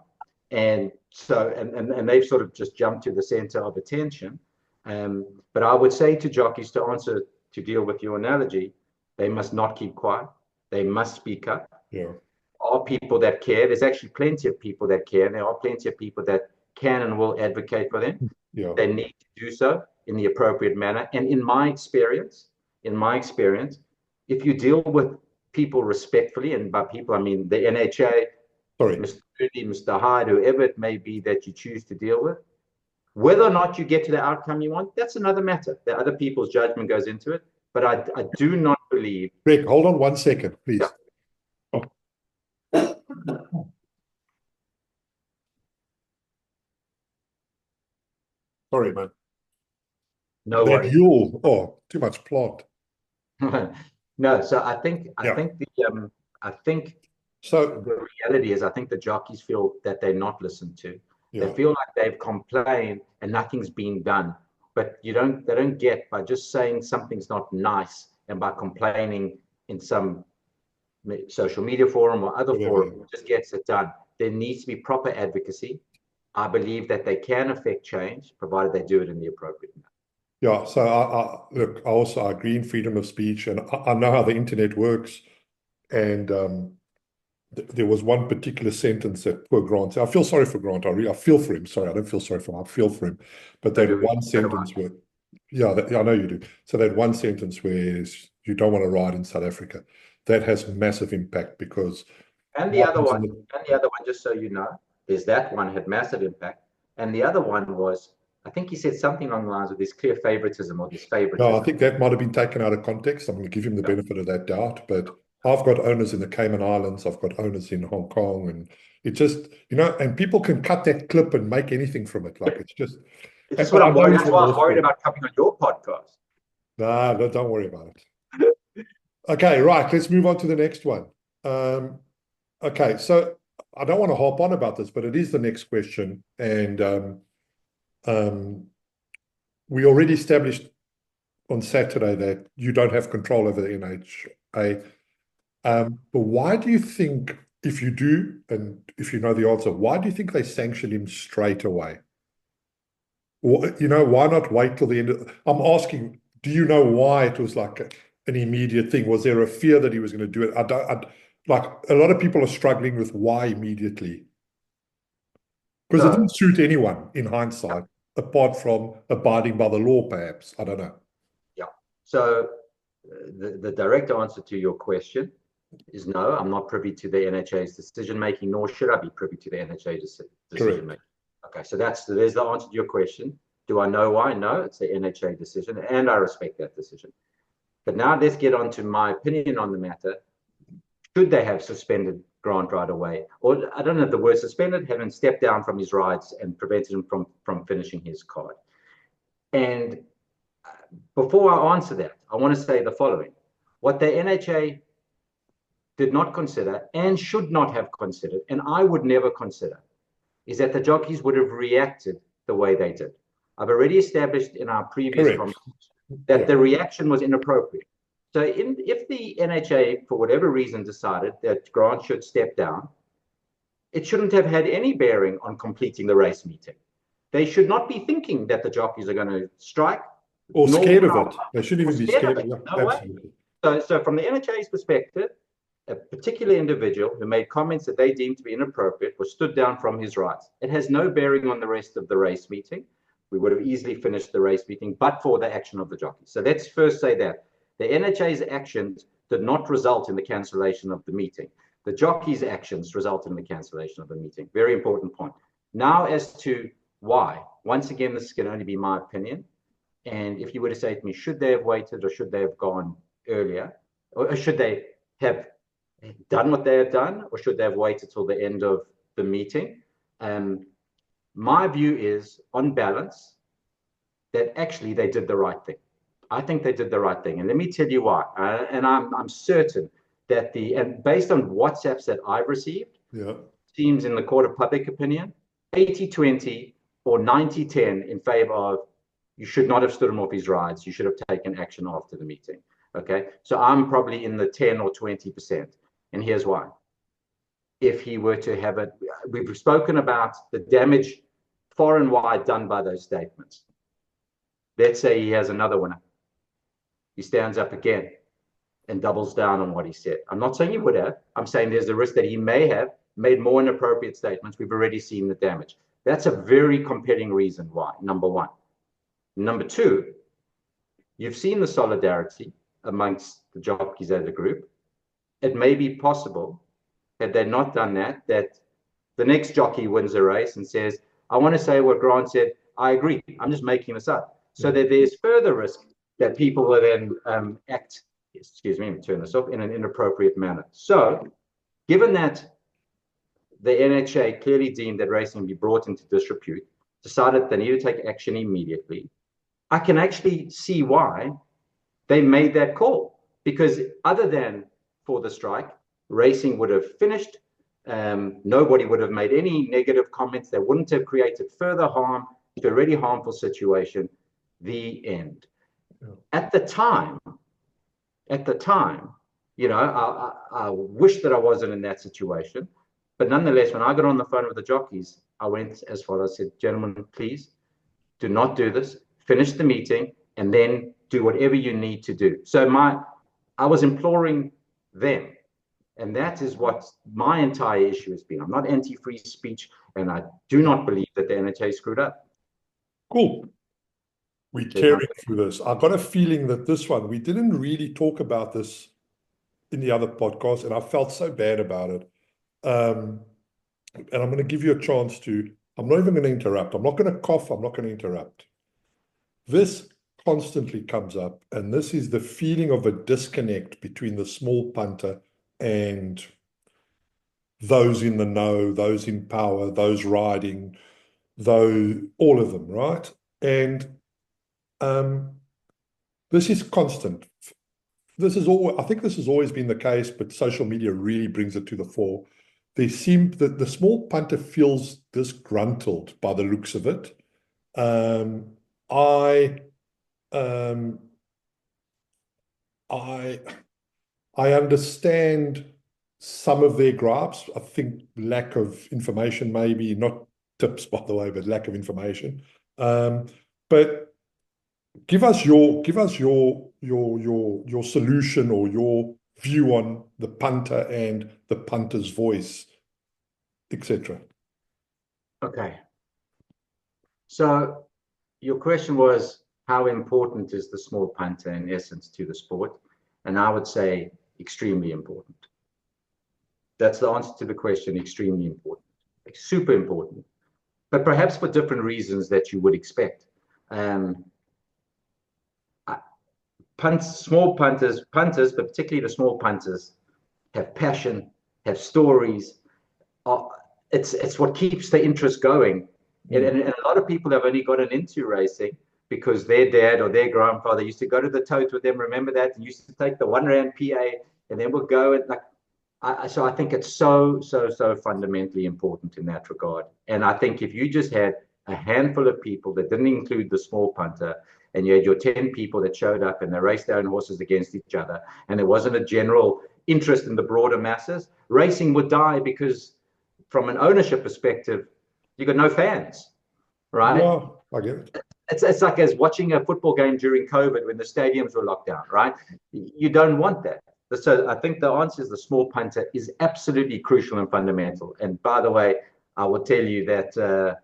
And so, and they've sort of just jumped to the center of attention. But I would say to jockeys, to deal with your analogy, they must not keep quiet. They must speak up. Yeah. There are people that care. There's actually plenty of people that care. And there are plenty of people that can and will advocate for them. Yeah. They need to do so in the appropriate manner. And in my experience, if you deal with people respectfully, and by people I mean the NHA, Mr. Moody, Mr. Hyde, whoever it may be that you choose to deal with, whether or not you get to the outcome you want, that's another matter. That other people's judgment goes into it. But I do not believe. Rick, hold on 1 second, please. Yeah. Sorry, man. No worries. Too much plant. No, so I think the reality is I think the jockeys feel that they're not listened to. Yeah. They feel like they've complained and nothing's been done. But they don't get by just saying something's not nice and by complaining in some social media forum or other forum, just gets it done. There needs to be proper advocacy. I believe that they can affect change, provided they do it in the appropriate manner. Yeah, so I agree in freedom of speech, and I know how the internet works. And there was one particular sentence that poor Grant said. I feel sorry for Grant. I feel for him. Sorry, I don't feel sorry for him. I feel for him. But that one sentence where, I know you do. So that one sentence where you don't want to ride in South Africa, that has massive impact because. And the other one, just so you know, is that one had massive impact, and the other one was, I think he said something along the lines of this clear favoritism or this favoritism. No, I think that might have been taken out of context. I'm going to give him the benefit of that doubt, but I've got owners in the Cayman Islands, I've got owners in Hong Kong, and it just, and people can cut that clip and make anything from it. Like it's just. That's what I'm worried. That's why I'm worried about coming on your podcast. No, don't worry about it. Okay, right. Let's move on to the next one. Okay, so I don't want to harp on about this, but it is the next question. And we already established on Saturday that you don't have control over the NHA. But why do you think, if you do, and if you know the answer, why do you think they sanctioned him straight away? Or, why not wait till the end? I'm asking, do you know why it was like an immediate thing? Was there a fear that he was going to do it? Like a lot of people are struggling with why immediately. Because it didn't suit anyone in hindsight, apart from abiding by the law, perhaps. I don't know. Yeah. So the direct answer to your question is no, I'm not privy to the NHA's decision-making, nor should I be privy to the NHA decision-making. Okay, so there's the answer to your question. Do I know why? No, it's the NHA decision, and I respect that decision. But now let's get on to my opinion on the matter. should they have suspended Grant right away? Or I don't know if the word suspended, having stepped down from his rides and prevented him from finishing his card. And before I answer that, I want to say the following. What the NHA did not consider and should not have considered, and I would never consider, is that the jockeys would have reacted the way they did. I've already established in our previous conversation that the reaction was inappropriate. So if the NHA, for whatever reason, decided that Grant should step down, it shouldn't have had any bearing on completing the race meeting. They should not be thinking that the jockeys are going to strike. Or scared of it. They shouldn't even be scared of it. No way. So from the NHA's perspective, a particular individual who made comments that they deemed to be inappropriate was stood down from his rights. It has no bearing on the rest of the race meeting. We would have easily finished the race meeting, but for the action of the jockeys. So let's first say that. The NHA's actions did not result in the cancellation of the meeting. The jockeys' actions resulted in the cancellation of the meeting. Very important point. Now, as to why, once again, this can only be my opinion. And if you were to say to me, should they have waited or should they have gone earlier? Or should they have done what they have done or should they have waited till the end of the meeting? My view is, on balance, that actually they did the right thing. I think they did the right thing. And let me tell you why. And I'm certain that and based on WhatsApps that I've received, seems in the court of public opinion, 80-20 or 90-10 in favor of you should not have stood him off his rides. You should have taken action after the meeting. Okay. So I'm probably in the 10 or 20%. And here's why. If he were to have it, we've spoken about the damage far and wide done by those statements. Let's say he has another winner. He stands up again and doubles down on what he said. I'm not saying he would have. I'm saying there's a risk that he may have made more inappropriate statements. We've already seen the damage. That's a very compelling reason why, number one. Number two, you've seen the solidarity amongst the jockeys as a group. It may be possible, had they not done that, that the next jockey wins a race and says, I want to say what Grant said. I agree. I'm just making this up. So that there's further risk that people will then act, excuse me, let me turn this off, in an inappropriate manner. So given that the NHA clearly deemed that racing be brought into disrepute, decided they need to take action immediately, I can actually see why they made that call. Because other than for the strike, racing would have finished. Nobody would have made any negative comments. They wouldn't have created further harm to a already harmful situation. The end. At the time, you know, I wish that I wasn't in that situation. But nonetheless, when I got on the phone with the jockeys, I went as far as I said, gentlemen, please do not do this. Finish the meeting and then do whatever you need to do. So I was imploring them. And that is what my entire issue has been. I'm not anti-free speech, and I do not believe that the NHA screwed up. Cool. We're carrying through this. I've got a feeling that this one, we didn't really talk about this in the other podcast, and I felt so bad about it. And I'm going to give you a chance to, I'm not even going to interrupt. I'm not going to cough. I'm not going to interrupt. This constantly comes up, and this is the feeling of a disconnect between the small punter and those in the know, those in power, those riding, all of them, right? And this is constant. I think this has always been the case, but social media really brings it to the fore. They seem that the small punter feels disgruntled by the looks of it. I understand some of their gripes. I think lack of information, maybe not tips, by the way, but lack of information. But give us your solution or your view on the punter and the punter's voice, etc. Okay. So your question was, how important is the small punter in essence to the sport? And I would say extremely important. That's the answer to the question, extremely important, like super important, but perhaps for different reasons that you would expect. Small punters, but particularly the small punters, have passion, have stories. It's what keeps the interest going. And a lot of people have only gotten into racing because their dad or their grandfather used to go to the tote with them. Remember that? And used to take the £1 PA, and then would go and so I think it's so fundamentally important in that regard. And I think if you just had a handful of people that didn't include the small punter, and you had your 10 people that showed up and they raced their own horses against each other, and there wasn't a general interest in the broader masses, racing would die, because from an ownership perspective, you got no fans, right? Yeah, I get it. It's like as watching a football game during COVID when the stadiums were locked down, right? You don't want that. So I think the answer is the small punter is absolutely crucial and fundamental. And by the way, I will tell you that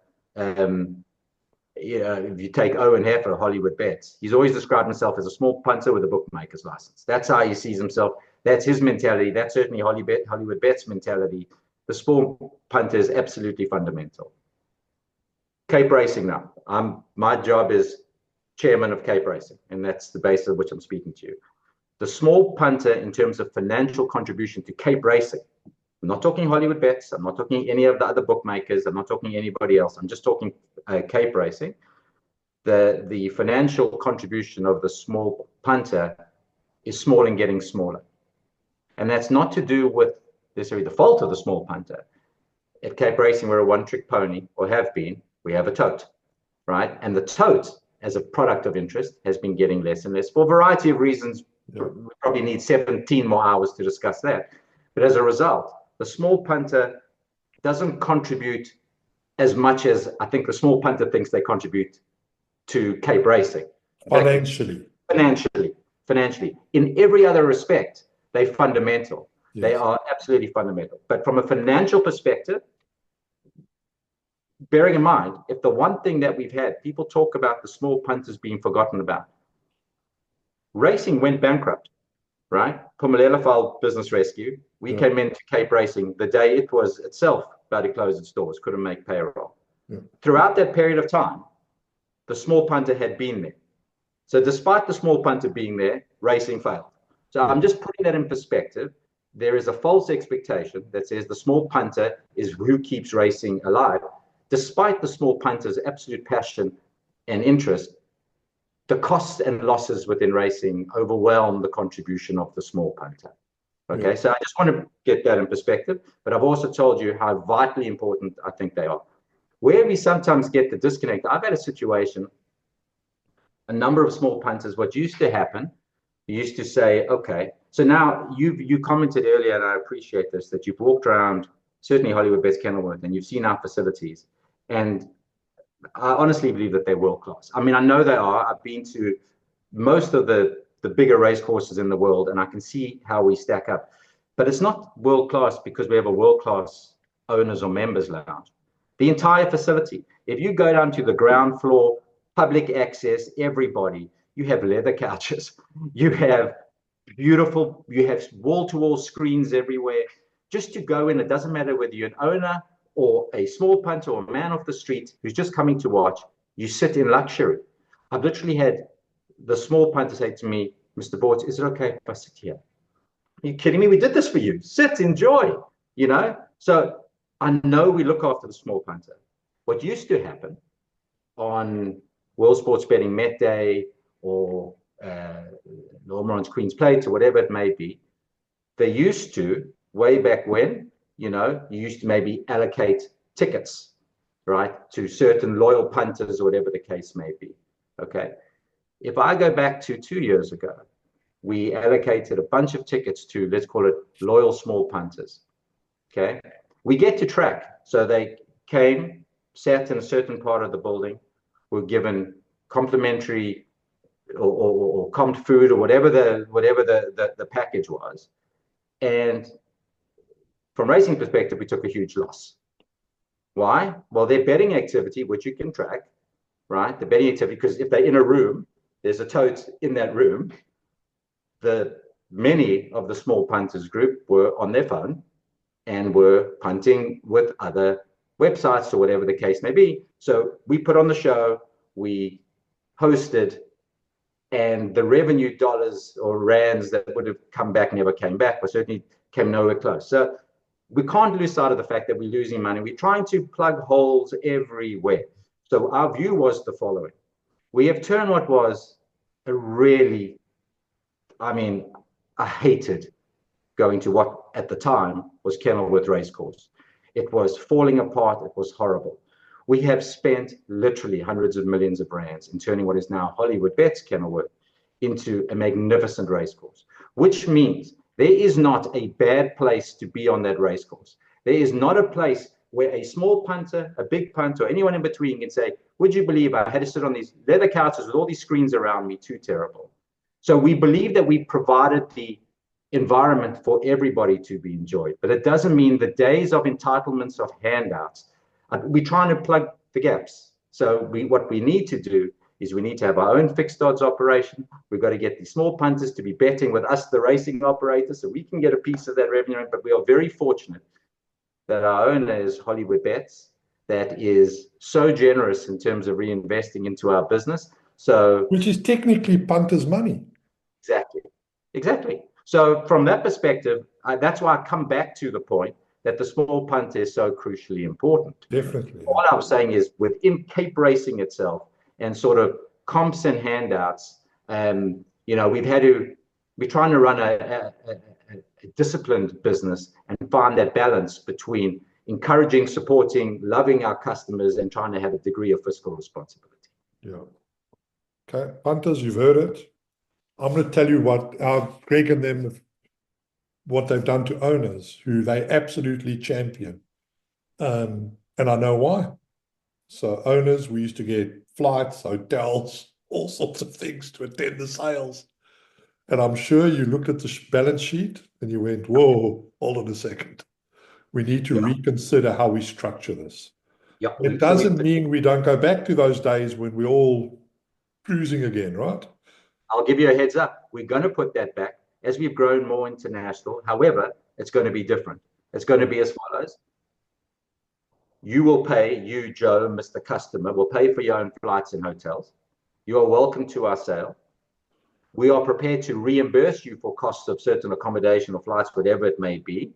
if you take Owen Heffer, Hollywood Bets, he's always described himself as a small punter with a bookmaker's license. That's how he sees himself. That's his mentality. That's certainly Hollywood Bets' mentality. The small punter is absolutely fundamental. Cape Racing now. My job is chairman of Cape Racing, and that's the basis of which I'm speaking to you. The small punter, in terms of financial contribution to Cape Racing, I'm not talking Hollywood Bets, I'm not talking any of the other bookmakers, I'm not talking anybody else, I'm just talking Cape Racing. The financial contribution of the small punter is small and getting smaller. And that's not to do with necessarily the fault of the small punter. At Cape Racing, we're a one-trick pony, or have been. We have a tote, right? And the tote, as a product of interest, has been getting less and less for a variety of reasons. Yeah. We probably need 17 more hours to discuss that. But as a result, the small punter doesn't contribute as much as I think the small punter thinks they contribute to Cape Racing. Financially. In every other respect, they're fundamental. Yes. They are absolutely fundamental. But from a financial perspective, bearing in mind, if the one thing that we've had, people talk about the small punters being forgotten about. Racing went bankrupt, right? Pumulelo filed business rescue. We came into Cape Racing the day it was itself about to close its doors, couldn't make payroll. Yeah. Throughout that period of time, the small punter had been there. So despite the small punter being there, racing failed. So I'm just putting that in perspective. There is a false expectation that says the small punter is who keeps racing alive. Despite the small punter's absolute passion and interest, the costs and losses within racing overwhelm the contribution of the small punter. Okay, yeah. So I just want to get that in perspective, but I've also told you how vitally important I think they are. Where we sometimes get the disconnect, I've had a situation, a number of small punters, what used to happen, you used to say, okay, so now you commented earlier, and I appreciate this, that you've walked around, certainly Hollywood Bets Kenilworth, and you've seen our facilities, and I honestly believe that they're world class. I mean, I know they are. I've been to most of the bigger race courses in the world, and I can see how we stack up. But it's not world class because we have a world class owners or members lounge. The entire facility, if you go down to the ground floor, public access, everybody, you have leather couches, you have beautiful, you have wall-to-wall screens everywhere. Just to go in, it doesn't matter whether you're an owner or a small punter or a man off the street who's just coming to watch, you sit in luxury. I've literally had the small punter say to me, Mr. Bortz, is it okay if I sit here? Are you kidding me? We did this for you. Sit, enjoy, you know? So I know we look after the small punter. What used to happen on World Sports Betting Met Day or Ormeron's Queen's Plate or whatever it may be, they used to, way back when, you know, you used to maybe allocate tickets, right, to certain loyal punters or whatever the case may be, okay? If I go back to 2 years ago, we allocated a bunch of tickets to, let's call it, loyal small punters, okay? We get to track. So they came, sat in a certain part of the building, were given complimentary or comped food or whatever the package was. And from racing perspective, we took a huge loss. Why? Well, their betting activity, which you can track, right? The betting activity, because if they're in a room, there's a tote in that room. Many of the small punters group were on their phone and were punting with other websites or whatever the case may be. So we put on the show, we hosted, and the revenue dollars or rands that would have come back never came back, but certainly came nowhere close. So we can't lose sight of the fact that we're losing money. We're trying to plug holes everywhere. So our view was the following. We have turned what was a really, I hated going to what at the time was Kenilworth Racecourse. It was falling apart. It was horrible. We have spent literally hundreds of millions of rands in turning what is now Hollywood Bets Kenilworth into a magnificent racecourse, which means there is not a bad place to be on that racecourse. There is not a place where a small punter, a big punter, or anyone in between can say, would you believe I had to sit on these leather couches with all these screens around me? Too terrible. So we believe that we provided the environment for everybody to be enjoyed, but it doesn't mean the days of entitlements of handouts. We're trying to plug the gaps. So what we need to do is we need to have our own fixed odds operation. We've got to get the small punters to be betting with us, the racing operators, so we can get a piece of that revenue. But we are very fortunate that our owner is Hollywood Bets, that is so generous in terms of reinvesting into our business. So, which is technically punters' money. Exactly. So from that perspective, that's why I come back to the point that the small punter is so crucially important. Definitely. What I'm saying is within Cape Racing itself and sort of comps and handouts, we're trying to run a disciplined business and find that balance between encouraging, supporting, loving our customers, and trying to have a degree of fiscal responsibility. Yeah. Okay, punters, you've heard it. I'm going to tell you what our Greg and them, what they've done to owners who they absolutely champion. And I know why. So owners, we used to get flights, hotels, all sorts of things to attend the sales. And I'm sure you looked at the balance sheet and you went, whoa, hold on a second. We need to reconsider how we structure this. Yeah, it doesn't mean we don't go back to those days when we're all cruising again, right? I'll give you a heads up. We're going to put that back as we've grown more international. However, it's going to be different. It's going to be as follows. You will pay, you, Joe, Mr. Customer, will pay for your own flights and hotels. You are welcome to our sale. We are prepared to reimburse you for costs of certain accommodation or flights, whatever it may be,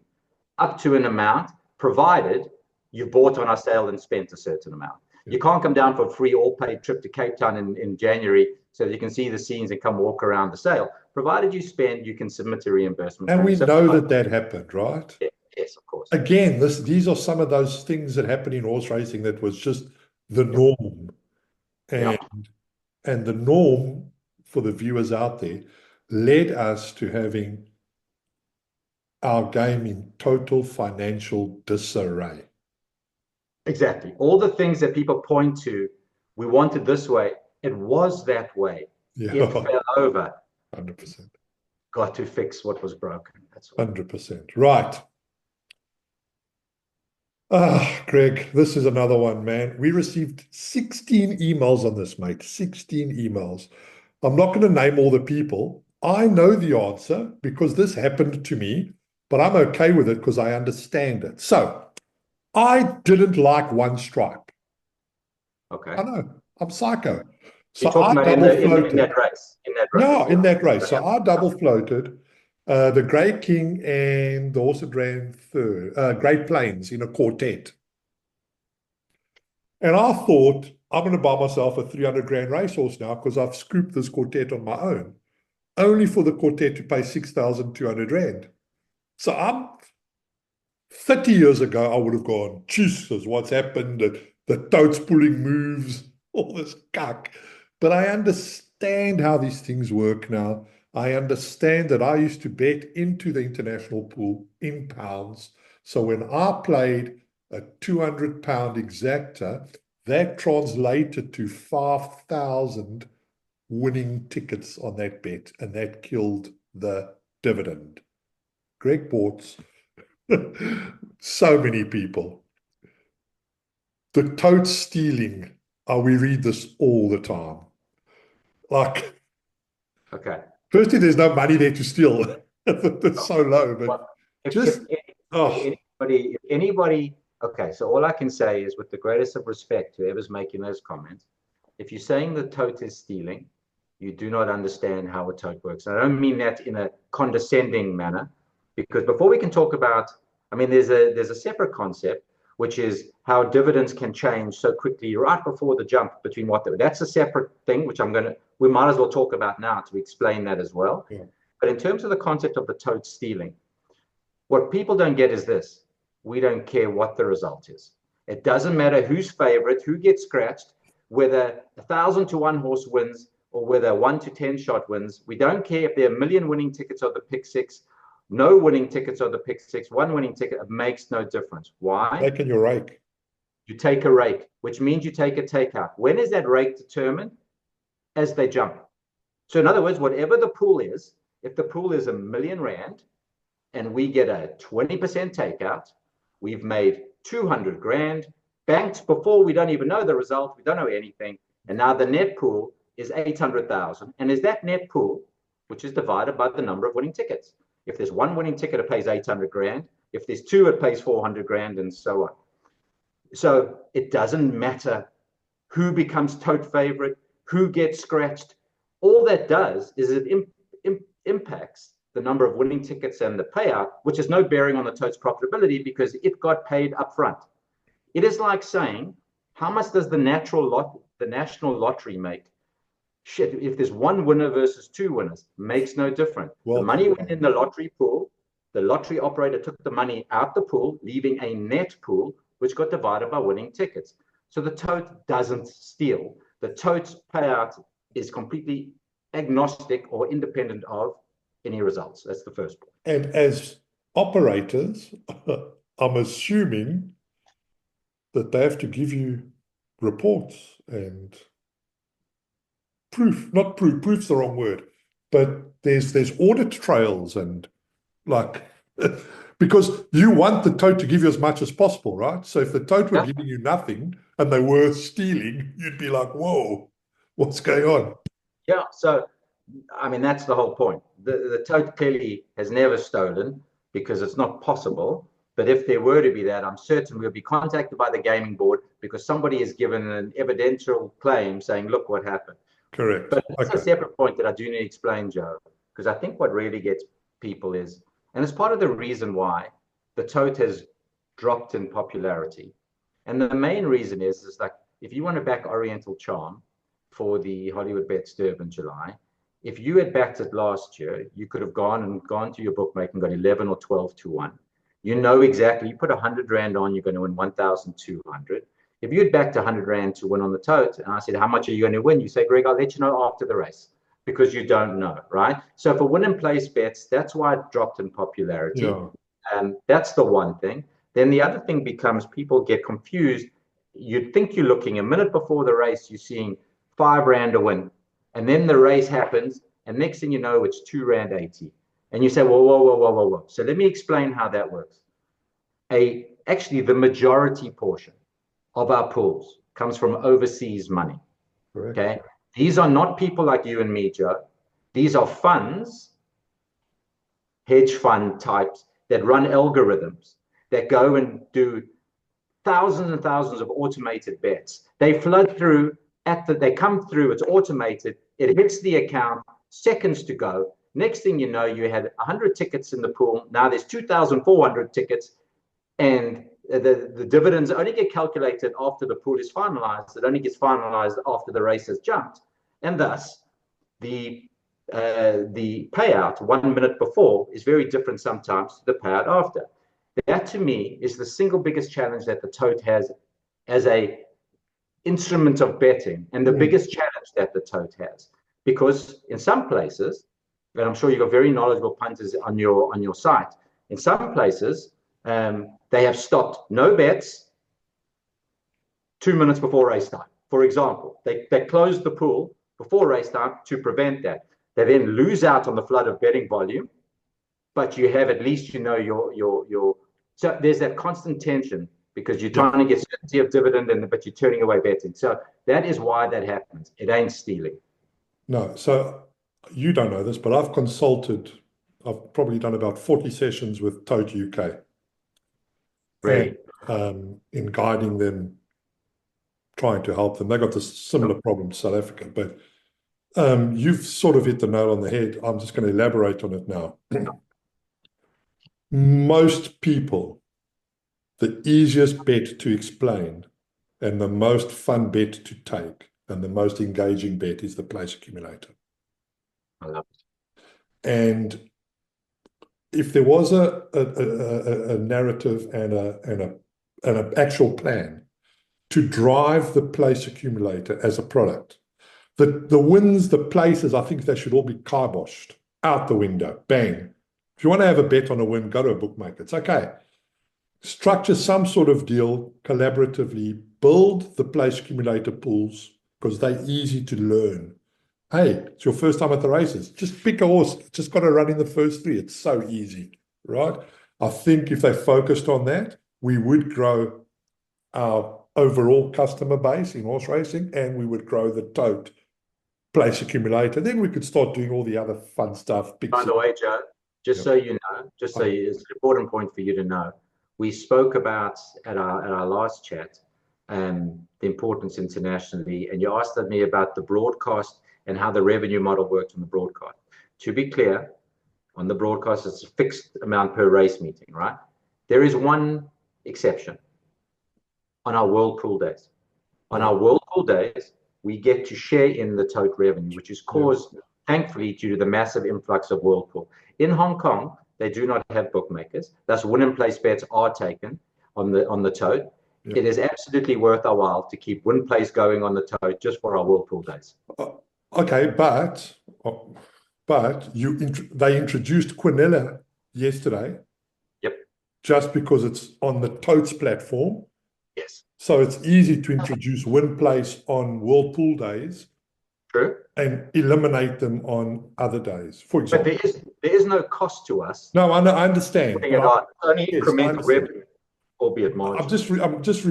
up to an amount, provided you bought on our sale and spent a certain amount. You can't come down for a free all-paid trip to Cape Town in January so that you can see the scenes and come walk around the sale. Provided you spend, you can submit a reimbursement. And we know that happened, right? Yes, of course. Again, these are some of those things that happen in horse racing that was just the norm. And the norm, for the viewers out there, led us to having our game in total financial disarray. Exactly. All the things that people point to, we wanted this way, it was that way. Yeah. It fell over. 100%. Got to fix what was broken. That's all. 100%. Right. Greg, this is another one, man. We received 16 emails on this, mate. 16 emails. I'm not going to name all the people. I know the answer because this happened to me, but I'm okay with it because I understand it. So, I didn't like one stripe. Okay. I know. I'm psycho. So I double floated. In that race. Yeah, in that race. So I double floated the Grey King and the horse that ran third, Great Plains in a quartet. And I thought, I'm going to buy myself a 300 grand racehorse now because I've scooped this quartet on my own, only for the quartet to pay 6,200 rand. So I'm 30 years ago, I would have gone, Jesus, what's happened? The totes pulling moves, all this cuck. But I understand how these things work now. I understand that I used to bet into the international pool in pounds. So when I played a 200-pound exacta, that translated to 5,000 winning tickets on that bet, and that killed the dividend. Greg Bortz. So many people. The tote stealing. We read this all the time. Like, okay. Firstly, there's no money there to steal. It's so low, but if anybody, okay, so all I can say is with the greatest of respect to whoever's making those comments, if you're saying the tote is stealing, you do not understand how a tote works. I don't mean that in a condescending manner, Because before we can talk about, I mean, there's a separate concept, which is how dividends can change so quickly right before the jump between that's a separate thing, which we might as well talk about now to explain that as well. Yeah. But in terms of the concept of the tote stealing, what people don't get is this: we don't care what the result is. It doesn't matter who's favorite, who gets scratched, whether 1,000 to 1 horse wins or whether 1 to 10 shot wins. We don't care if there are 1,000,000 winning tickets or the pick six, no winning tickets or the pick six, 1 winning ticket. It makes no difference. Why? Taking your rake. You take a rake, which means you take a takeout. When is that rake determined? As they jump. So in other words, whatever the pool is, if the pool is R1,000,000 and we get a 20% takeout, we've made 200 grand banked before we don't even know the result. We don't know anything. And now the net pool is 800,000. And is that net pool, which is divided by the number of winning tickets. If there's 1 winning ticket, it pays 800 grand. If there's 2, it pays 400 grand, and so on. So it doesn't matter who becomes tote favorite, who gets scratched. All that does is it impacts the number of winning tickets and the payout, which has no bearing on the tote's profitability because it got paid up front. It is like saying, how much does the national lottery make? Shit, if there's 1 winner versus 2 winners, makes no difference. Well, the money went in the lottery pool. The lottery operator took the money out the pool, leaving a net pool, which got divided by winning tickets. So the tote doesn't steal. The tote's payout is completely agnostic or independent of any results. That's the first point. And as operators, I'm assuming that they have to give you reports and proof's the wrong word, but there's audit trails and like, because you want the tote to give you as much as possible, right? So if the tote were giving you nothing and they were stealing, you'd be like, whoa, what's going on? Yeah, so, I mean, that's the whole point. The tote clearly has never stolen because it's not possible. But if there were to be that, I'm certain we'll be contacted by the gaming board because somebody has given an evidential claim saying, look what happened. Correct. But that's a separate point that I do need to explain, Joe, because I think what really gets people is, and it's part of the reason why the tote has dropped in popularity. And the main reason is like, if you want to back Oriental Charm for the Hollywood Bets Derby in July, if you had backed it last year, you could have gone to your bookmaker and got 11 or 12 to 1. You know exactly, you put 100 rand on, you're going to win 1,200. If you had backed 100 rand to win on the tote, and I said, how much are you going to win? You say, Greg, I'll let you know after the race, because you don't know, right? So for win and place bets, that's why it dropped in popularity. Yeah. That's the one thing. Then the other thing becomes people get confused. You think you're looking a minute before the race, you're seeing 5 rand a win. And then the race happens, and next thing you know, it's 2 rand 80. And you say, whoa, whoa, whoa, whoa, whoa, whoa. So let me explain how that works. Actually, the majority portion of our pools comes from overseas money. Correct. Okay. These are not people like you and me, Joe. These are funds, hedge fund types that run algorithms that go and do thousands and thousands of automated bets. They flood through they come through, it's automated, it hits the account, seconds to go. Next thing you know, you had 100 tickets in the pool. Now there's 2,400 tickets, and the dividends only get calculated after the pool is finalized. It only gets finalized after the race has jumped. And thus, the payout 1 minute before is very different sometimes to the payout after. That, to me, is the single biggest challenge that the tote has as a instrument of betting, and the biggest challenge that the tote has. Because in some places, and I'm sure you've got very knowledgeable punters on your site, in some places, they have stopped no bets 2 minutes before race time. For example, they closed the pool before race time to prevent that. They then lose out on the flood of betting volume, but you have at least, you know, your so there's that constant tension because you're trying to get certainty of dividend, but you're turning away betting. So that is why that happens. It ain't stealing. No, so you don't know this, but I've probably done about 40 sessions with Tote UK. Really? And, in guiding them, trying to help them. They got this similar problem to South Africa, but you've sort of hit the nail on the head. I'm just going to elaborate on it now. Most people, the easiest bet to explain and the most fun bet to take and the most engaging bet is the place accumulator. I love it. And if there was a narrative and an actual plan to drive the place accumulator as a product, the wins, the places, I think they should all be kiboshed out the window. Bang. If you want to have a bet on a win, go to a bookmaker. It's okay. Structure some sort of deal collaboratively, build the place accumulator pools because they're easy to learn. Hey, it's your first time at the races. Just pick a horse. Just got to run in the first three. It's so easy, right? I think if they focused on that, we would grow our overall customer base in horse racing and we would grow the tote place accumulator. Then we could start doing all the other fun stuff. By the way, Joe, just so you know, it's an important point for you to know. We spoke about at our last chat the importance internationally, and you asked me about the broadcast and how the revenue model works on the broadcast. To be clear, on the broadcast, it's a fixed amount per race meeting, right? There is one exception on our World Pool days. On our World Pool days, we get to share in the tote revenue, which is caused, thankfully, due to the massive influx of World Pool. In Hong Kong, they do not have bookmakers. Thus, win-and-place bets are taken on the tote. It is absolutely worth our while to keep win-place going on the tote just for our World Pool days. Okay, but they introduced Quinella yesterday. Yep. Just because it's on the totes platform. Yes. So it's easy to introduce win place on World Pool days. True. And eliminate them on other days, for example. But there is no cost to us. No, I understand. Only incremental revenue, albeit margin. I'm just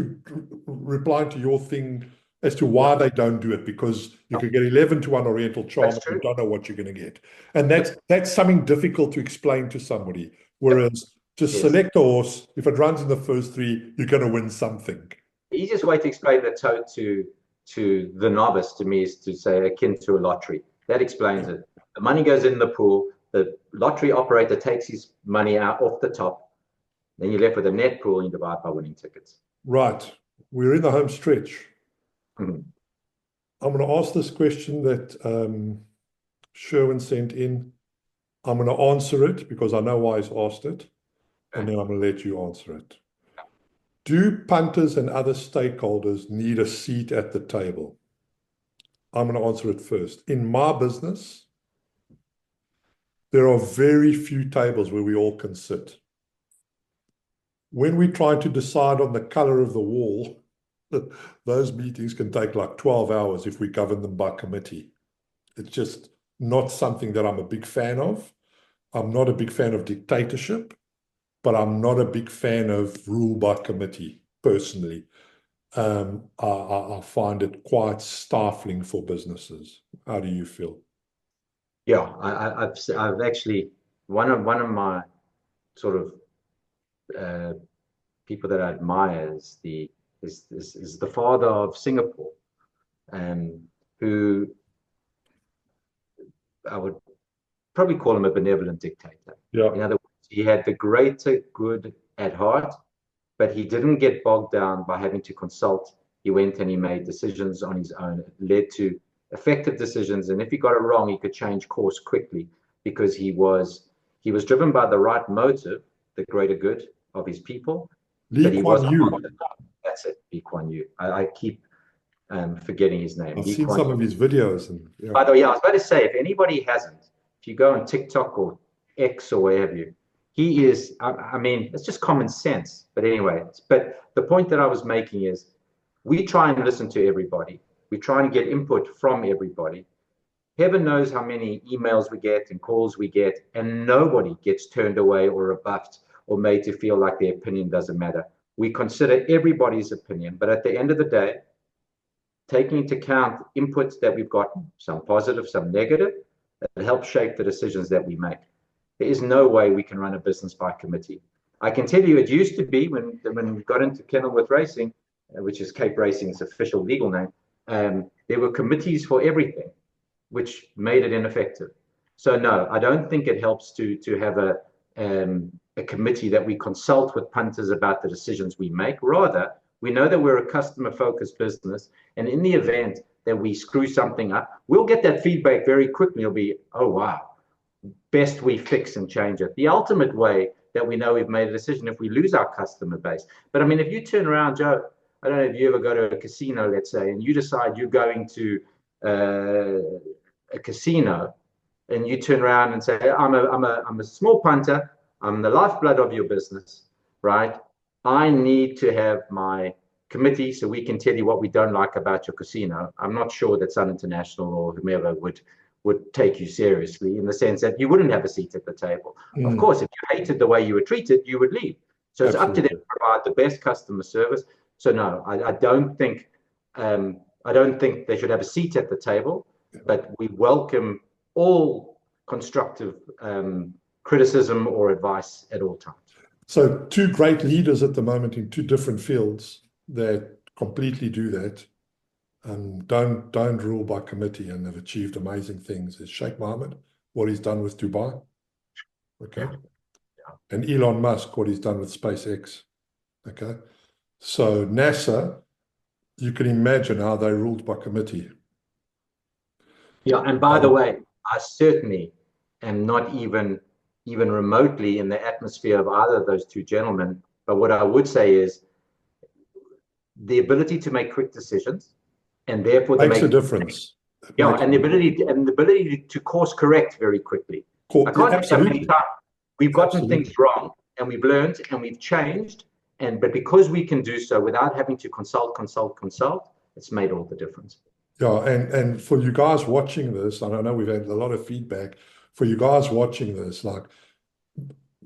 replying to your thing as to why they don't do it, because you could get 11-1 Oriental Charm and you don't know what you're going to get. And that's something difficult to explain to somebody. Whereas just select a horse, if it runs in the first three, you're going to win something. The easiest way to explain the tote to the novice, to me, is to say akin to a lottery. That explains it. The money goes in the pool. The lottery operator takes his money out off the top. Then you're left with a net pool and you divide by winning tickets. Right. We're in the home stretch. Mm-hmm. I'm going to ask this question that Sherwin sent in. I'm going to answer it because I know why he's asked it. And then I'm going to let you answer it. Do punters and other stakeholders need a seat at the table? I'm going to answer it first. In my business, there are very few tables where we all can sit. When we try to decide on the color of the wall, those meetings can take like 12 hours if we govern them by committee. It's just not something that I'm a big fan of. I'm not a big fan of dictatorship. But I'm not a big fan of rule by committee, personally. I find it quite stifling for businesses. How do you feel? Yeah, I've actually, one of my sort of people that I admire is the father of Singapore, who I would probably call him a benevolent dictator. Yeah. In other words, he had the greater good at heart, but he didn't get bogged down by having to consult. He went and he made decisions on his own. It led to effective decisions, and if he got it wrong, he could change course quickly because he was driven by the right motive, the greater good of his people. Lee Kuan Yew. That's it, Lee Kuan Yew. I keep forgetting his name. I've seen some of his videos. By the way, I was about to say, if anybody hasn't, if you go on TikTok or X or where have you, he is, I mean, it's just common sense. But anyway, but the point that I was making is we try and listen to everybody. We try and get input from everybody. Heaven knows how many emails we get and calls we get, and nobody gets turned away or rebuffed or made to feel like their opinion doesn't matter. We consider everybody's opinion, but at the end of the day, taking into account inputs that we've gotten, some positive, some negative, that help shape the decisions that we make. There is no way we can run a business by committee. I can tell you it used to be when we got into Kenilworth Racing, which is Cape Racing's official legal name, there were committees for everything, which made it ineffective. So no, I don't think it helps to have a committee that we consult with punters about the decisions we make. Rather, we know that we're a customer-focused business, and in the event that we screw something up, we'll get that feedback very quickly. It'll be, oh, wow, best we fix and change it. The ultimate way that we know we've made a decision if we lose our customer base. But I mean, if you turn around, Joe, I don't know if you ever go to a casino, let's say, and you decide you're going to a casino, and you turn around and say, I'm a small punter, I'm the lifeblood of your business, right? I need to have my committee so we can tell you what we don't like about your casino. I'm not sure that Sun International or whomever would take you seriously, in the sense that you wouldn't have a seat at the table. Of course, if you hated the way you were treated, you would leave. So it's up to them to provide the best customer service. So no, I don't think they should have a seat at the table, but we welcome all constructive criticism or advice at all times. So two great leaders at the moment in two different fields that completely do that. Don't rule by committee and have achieved amazing things. Is Sheikh Mohammed, what he's done with Dubai, okay, and Elon Musk, what he's done with SpaceX, okay. So NASA, you can imagine how they ruled by committee. Yeah, and by the way, I certainly am not even remotely in the atmosphere of either of those two gentlemen. But what I would say is the ability to make quick decisions, and therefore makes a difference. And the ability to course correct very quickly. I can't say many times we've gotten things wrong, and we've learned, and we've changed, but because we can do so without having to consult, it's made all the difference. Yeah, and for you guys watching this, and I know we've had a lot of feedback, for you guys watching this, like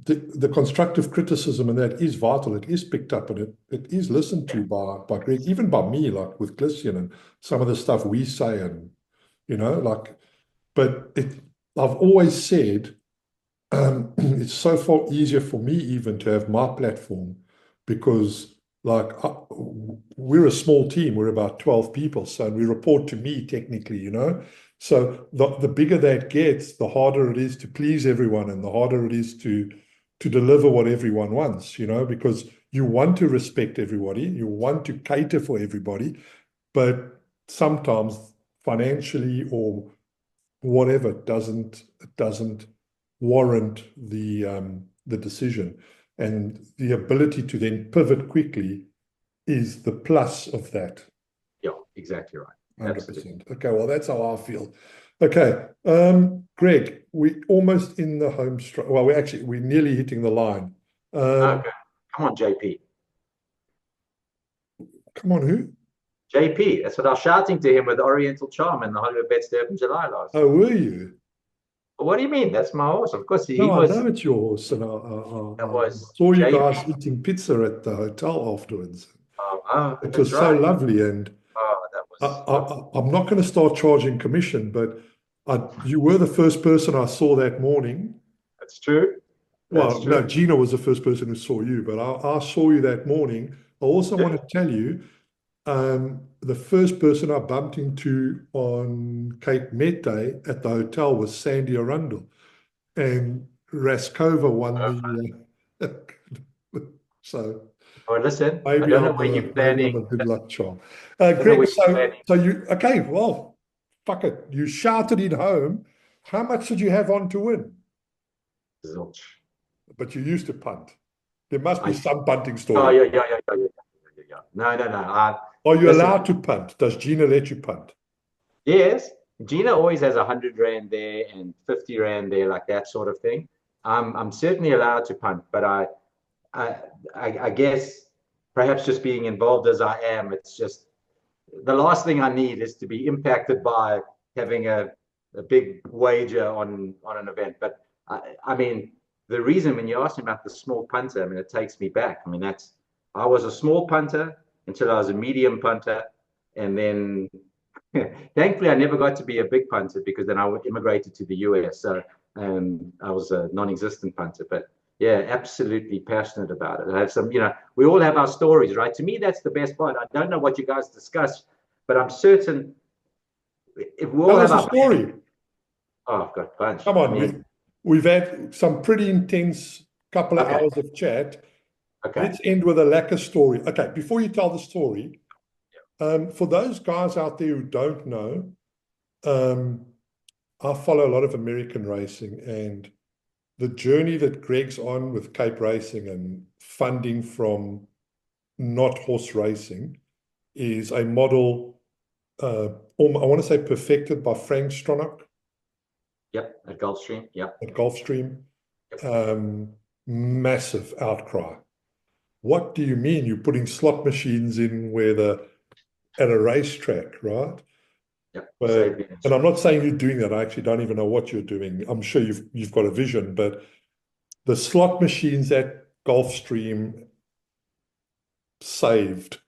the constructive criticism, and that is vital. It is picked up, and it is listened to by Greg, even by me, like with Glycian and some of the stuff we say, and but I've always said it's so far easier for me even to have my platform, because we're a small team, we're about 12 people, so we report to me technically, so the bigger that gets, the harder it is to please everyone, and the harder it is to deliver what everyone wants, because you want to respect everybody, you want to cater for everybody, but sometimes financially or whatever doesn't warrant the decision. And the ability to then pivot quickly is the plus of that. Yeah, exactly right. 100%. Absolutely. Okay, well, that's how I feel. Okay, Greg, we're almost in the home stretch. Well, we're nearly hitting the line. Okay. Come on, JP. Come on, who? JP. That's what I was shouting to him with Oriental Charm in the Hollywood Bets there in July last. Oh, were you? What do you mean? That's my horse. Of course, he I was. know it's your horse, and I saw you guys eating pizza at the hotel afterwards. It was so lovely, and that was. I'm not going to start charging commission, but you were the first person I saw that morning. That's true. Well, no, Gina was the first person who saw you, but I saw you that morning. I also want to tell you, the first person I bumped into on Cape Mete at the hotel was Sandy Arundel, and Raskova won the. So. Oh, listen. Maybe I don't know where you're planning. I'm a good luck charm. Greg, so you okay? Well, fuck it. You shouted it home. How much did you have on to win? Zilch. But you used to punt. There must be some punting story. Oh, yeah. No. Are you allowed to punt? Does Gina let you punt? Yes. Gina always has 100 Rand there and 50 Rand there, like that sort of thing. I'm certainly allowed to punt, but I guess perhaps just being involved as I am, it's just the last thing I need is to be impacted by having a big wager on an event. But I mean, the reason when you asked me about the small punter, I mean, it takes me back. I mean, I was a small punter until I was a medium punter, and then thankfully I never got to be a big punter, because then I immigrated to the US, so I was a non-existent punter. But yeah, absolutely passionate about it. I have some, we all have our stories, right? To me, that's the best part. I don't know what you guys discuss, but I'm certain if we all have a story. Oh, I've got a bunch. Come on, we've had some pretty intense couple of Okay. hours of chat. Okay. Let's end with a lacquer story. Okay, before you tell the story, for those guys out there who don't know, I follow a lot of American racing, and the journey that Greg's on with Cape Racing and funding from not horse racing is a model, I want to say perfected by Frank Stronach Yep. At Gulfstream. Yep. at Gulfstream. Yep. Massive outcry. What do you mean you're putting slot machines in at a racetrack, right? Yep. And I'm not saying you're doing that. I actually don't even know what you're doing. I'm sure you've got a vision, but the slot machines at Gulfstream saved.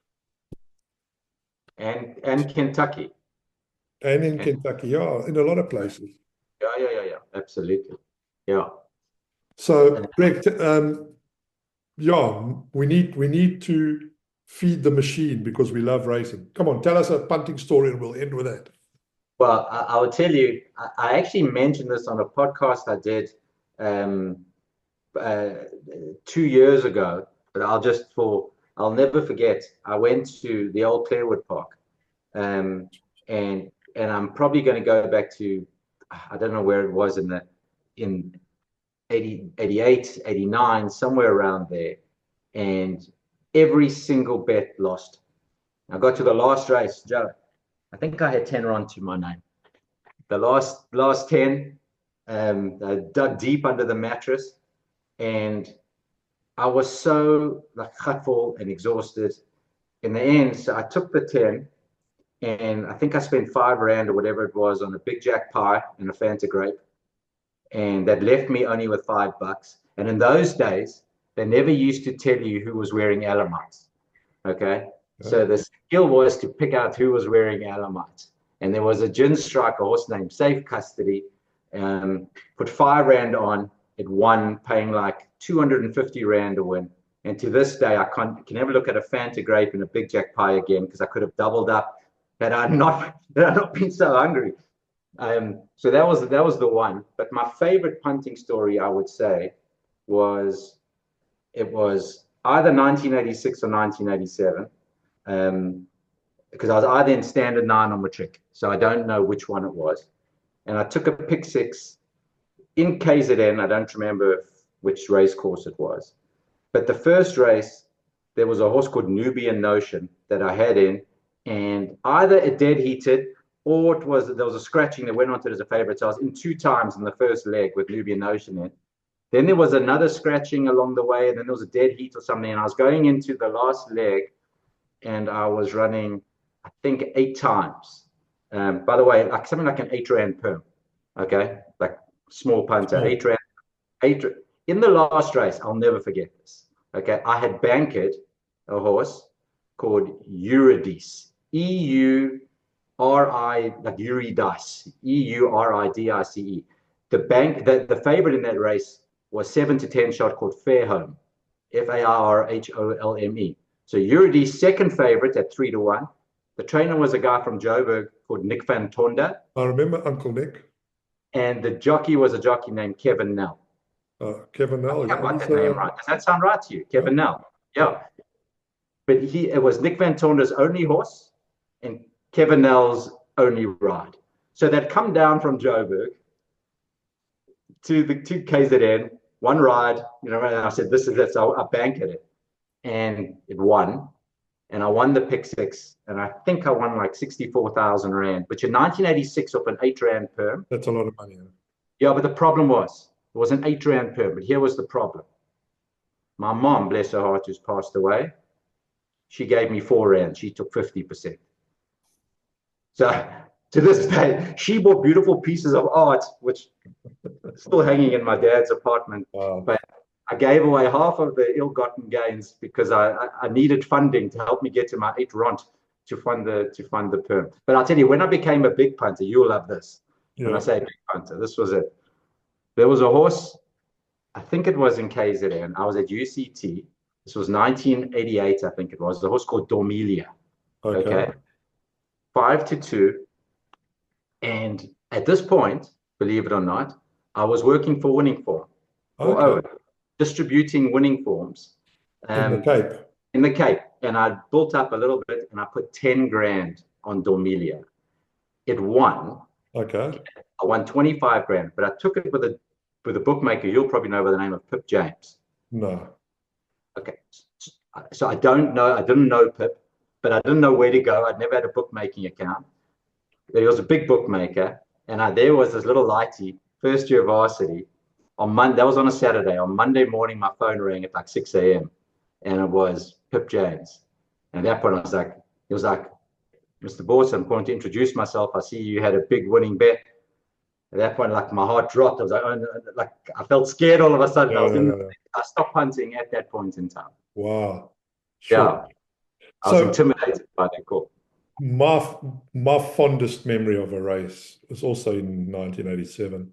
And Kentucky. And in Kentucky, yeah, in a lot of places. Yeah. Absolutely. Yeah. So, Greg, yeah, we need to feed the machine because we love racing. Come on, tell us a punting story and we'll end with that. Well, I will tell you, I actually mentioned this on a podcast I did 2 years ago, but I'll never forget. I went to the old Clarewood Park, and I'm probably going to go back to, I don't know where it was in 80, 88, 89, somewhere around there, and every single bet lost. I got to the last race, Joe. I think I had 10 run to my name. The last 10, I dug deep under the mattress, and I was so like gutful and exhausted. In the end, so I took the 10, and I think I spent R5 or whatever it was on a Big Jack pie and a Fanta grape, and that left me only with $5. And in those days, they never used to tell you who was wearing alamites. Okay, so the skill was to pick out who was wearing alamites. And there was a gin striker horse named Safe Custody, put R5 on, it won, paying like 250 Rand to win. And to this day, I can never look at a Fanta grape and a Big Jack pie again because I could have doubled up had I not been so hungry. So that was the one. But my favorite punting story, I would say, was either 1986 or 1987. Because I was either in standard 9 or matric, so I don't know which one it was. And I took a pick 6 in KZN. I don't remember which race course it was, but the first race there was a horse called Nubian Notion that I had in, and either it dead heated or there was a scratching that went onto it as a favorite. So I was in 2 times in the first leg with Nubian Notion in. Then there was another scratching along the way, and then there was a dead heat or something, and I was going into the last leg, and I was running, I think, 8 times. By the way, like something like an 8 Rand perm. Okay, like small punter, 8 Rand. 8 in the last race. I'll never forget this. Okay, I had bankered a horse called Eurydice. E-U-R-I, like Eurydice. E-U-R-I-D-I-C-E. The favorite in that race was 7 to 10 shot called Fairholme. Fairholme. So Eurydice, second favorite at 3 to 1. The trainer was a guy from Joburg called Nick Van Tonda. I remember Uncle Nick. And the jockey was a jockey named Kevin Nell. Kevin Nell. I got that name right. Does that sound right to you? Kevin Nell. Yeah. But it was Nick Van Tonda's only horse and Kevin Nell's only ride. So they'd come down from Joburg to KZN, one ride, and I said, this is it. So I banked it. And it won. And I won the pick 6, and I think I won like 64,000 Rand. But you're 1986 off an 8 Rand perm. That's a lot of money. Yeah, but the problem was, it was an 8 Rand perm. But here was the problem. My mom, bless her heart, who's passed away, she gave me 4 Rand. She took 50%. So to this day, she bought beautiful pieces of art, which are still hanging in my dad's apartment. But I gave away half of the ill-gotten gains because I needed funding to help me get to my 8 Rand to fund the perm. But I'll tell you, when I became a big punter, you'll love this. Yeah. When I say big punter, this was it. There was a horse, I think it was in KZN. I was at UCT. This was 1988, I think it was. The horse called Dormelia. Okay. 5 to 2. And at this point, believe it or not, I was working for Winning Form. Okay. distributing winning forms In the Cape. in the Cape, and I built up a little bit, and I put 10 grand on Dormelia. It won. Okay. I won 25 grand, but I took it with a bookmaker you'll probably know by the name of Pip James. No. Okay. So I didn't know Pip, but I didn't know where to go. I'd never had a bookmaking account. There was a big bookmaker, and there was this little lighty, first year varsity. On Monday, that was on a Saturday. On Monday morning, my phone rang at like 6 a.m. and it was Pip James. And at that point, he was like, Mr. Bortz, I'm going to introduce myself. I see you had a big winning bet. At that point, like my heart dropped. I was like, oh, no, like I felt scared all of a sudden. I stopped hunting at that point in time. Wow. Sure. Yeah. I was intimidated by that call. My fondest memory of a race was also in 1987.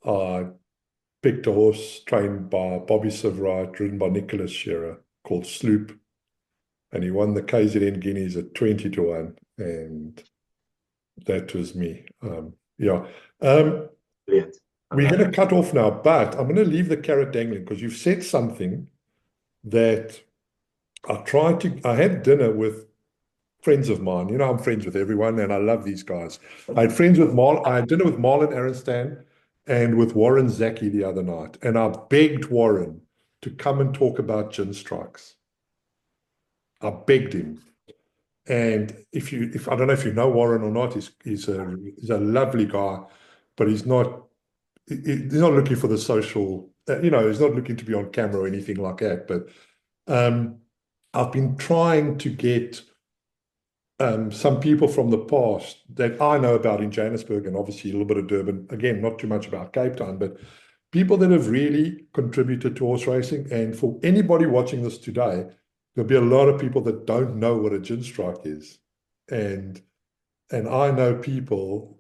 I picked a horse trained by Bobby Silverite, ridden by Nicholas Shearer, called Sloop. And he won the KZN Guineas at 20 to 1. And that was me. Yeah. Brilliant. We're going to cut off now, but I'm going to leave the carrot dangling because you've said something that I had dinner with friends of mine. You know, I'm friends with everyone and I love these guys. I had dinner with Marlon Arenstan and with Warren Zaki the other night. And I begged Warren to come and talk about gin strikes. I begged him. And if I don't know if you know Warren or not, he's a lovely guy, but he's not looking for the social, he's not looking to be on camera or anything like that. But I've been trying to get some people from the past that I know about in Johannesburg and obviously a little bit of Durban. Again, not too much about Cape Town, but people that have really contributed to horse racing. And for anybody watching this today, there'll be a lot of people that don't know what a gin strike is. And I know people,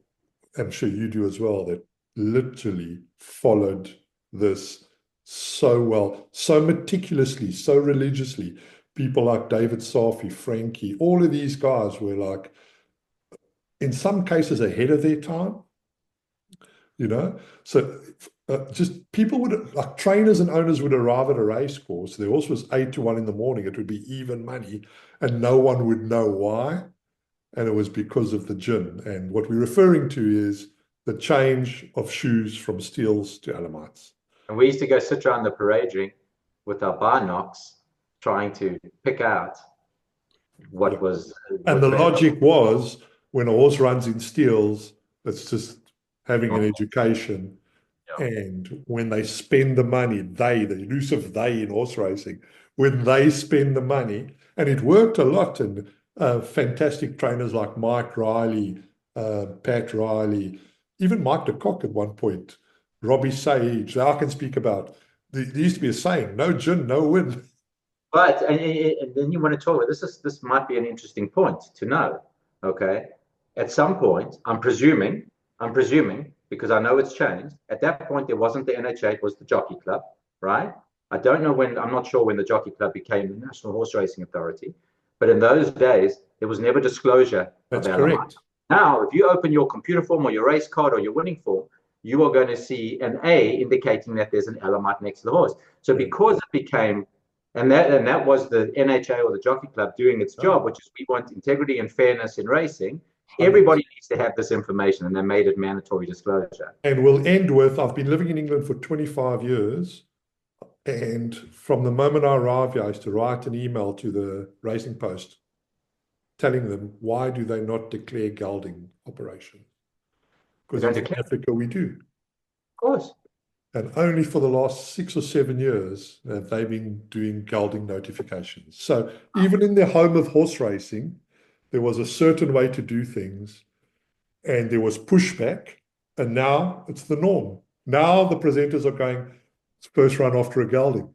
I'm sure you do as well, that literally followed this so well, so meticulously, so religiously. People like David Safi, Frankie, all of these guys were like, in some cases, ahead of their time, So just people like trainers and owners would arrive at a race course. The horse was 8 to 1 in the morning. It would be even money and no one would know why. And it was because of the gin. And what we're referring to is the change of shoes from steels to alamites. And we used to go sit around the parade ring with our binocs, trying to pick out what was. And the logic was when a horse runs in steels, it's just having an education. Yeah. And when they spend the money, the elusive they in horse racing, when they spend the money, and it worked a lot. And fantastic trainers like Mike Riley, Pat Riley, even Mike de Kock at one point, Robbie Sage, I can speak about. There used to be a saying, no gin, no win. But and then you want to talk about this might be an interesting point to know. Okay. At some point, I'm presuming, because I know it's changed. At that point, there wasn't the NHA, it was the Jockey Club, right? I'm not sure when the Jockey Club became the National Horse Racing Authority, but in those days, there was never disclosure. That's correct. Now, if you open your computer form or your race card or your winning form, you are going to see an A indicating that there's an Elamite next to the horse. So because it became, and that was the NHA or the Jockey Club doing its job, which is we want integrity and fairness in racing. Everybody needs to have this information, and they made it mandatory disclosure. And we'll end with, I've been living in England for 25 years, and from the moment I arrived here, I used to write an email to the Racing Post telling them, why do they not declare gelding operations? Because in South Africa we do. Of course. And only for the last 6 or 7 years have they been doing gelding notifications. So even in the home of horse racing, there was a certain way to do things, and there was pushback, and now it's the norm. Now the presenters are going, first run after a gelding.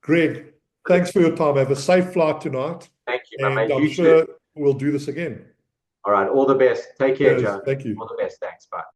Greg, thanks for your time. Have a safe flight tonight. Thank you. And I'm sure we'll do this again. All right. All the best. Take care, Joe. Thank you. All the best. Thanks. Bye.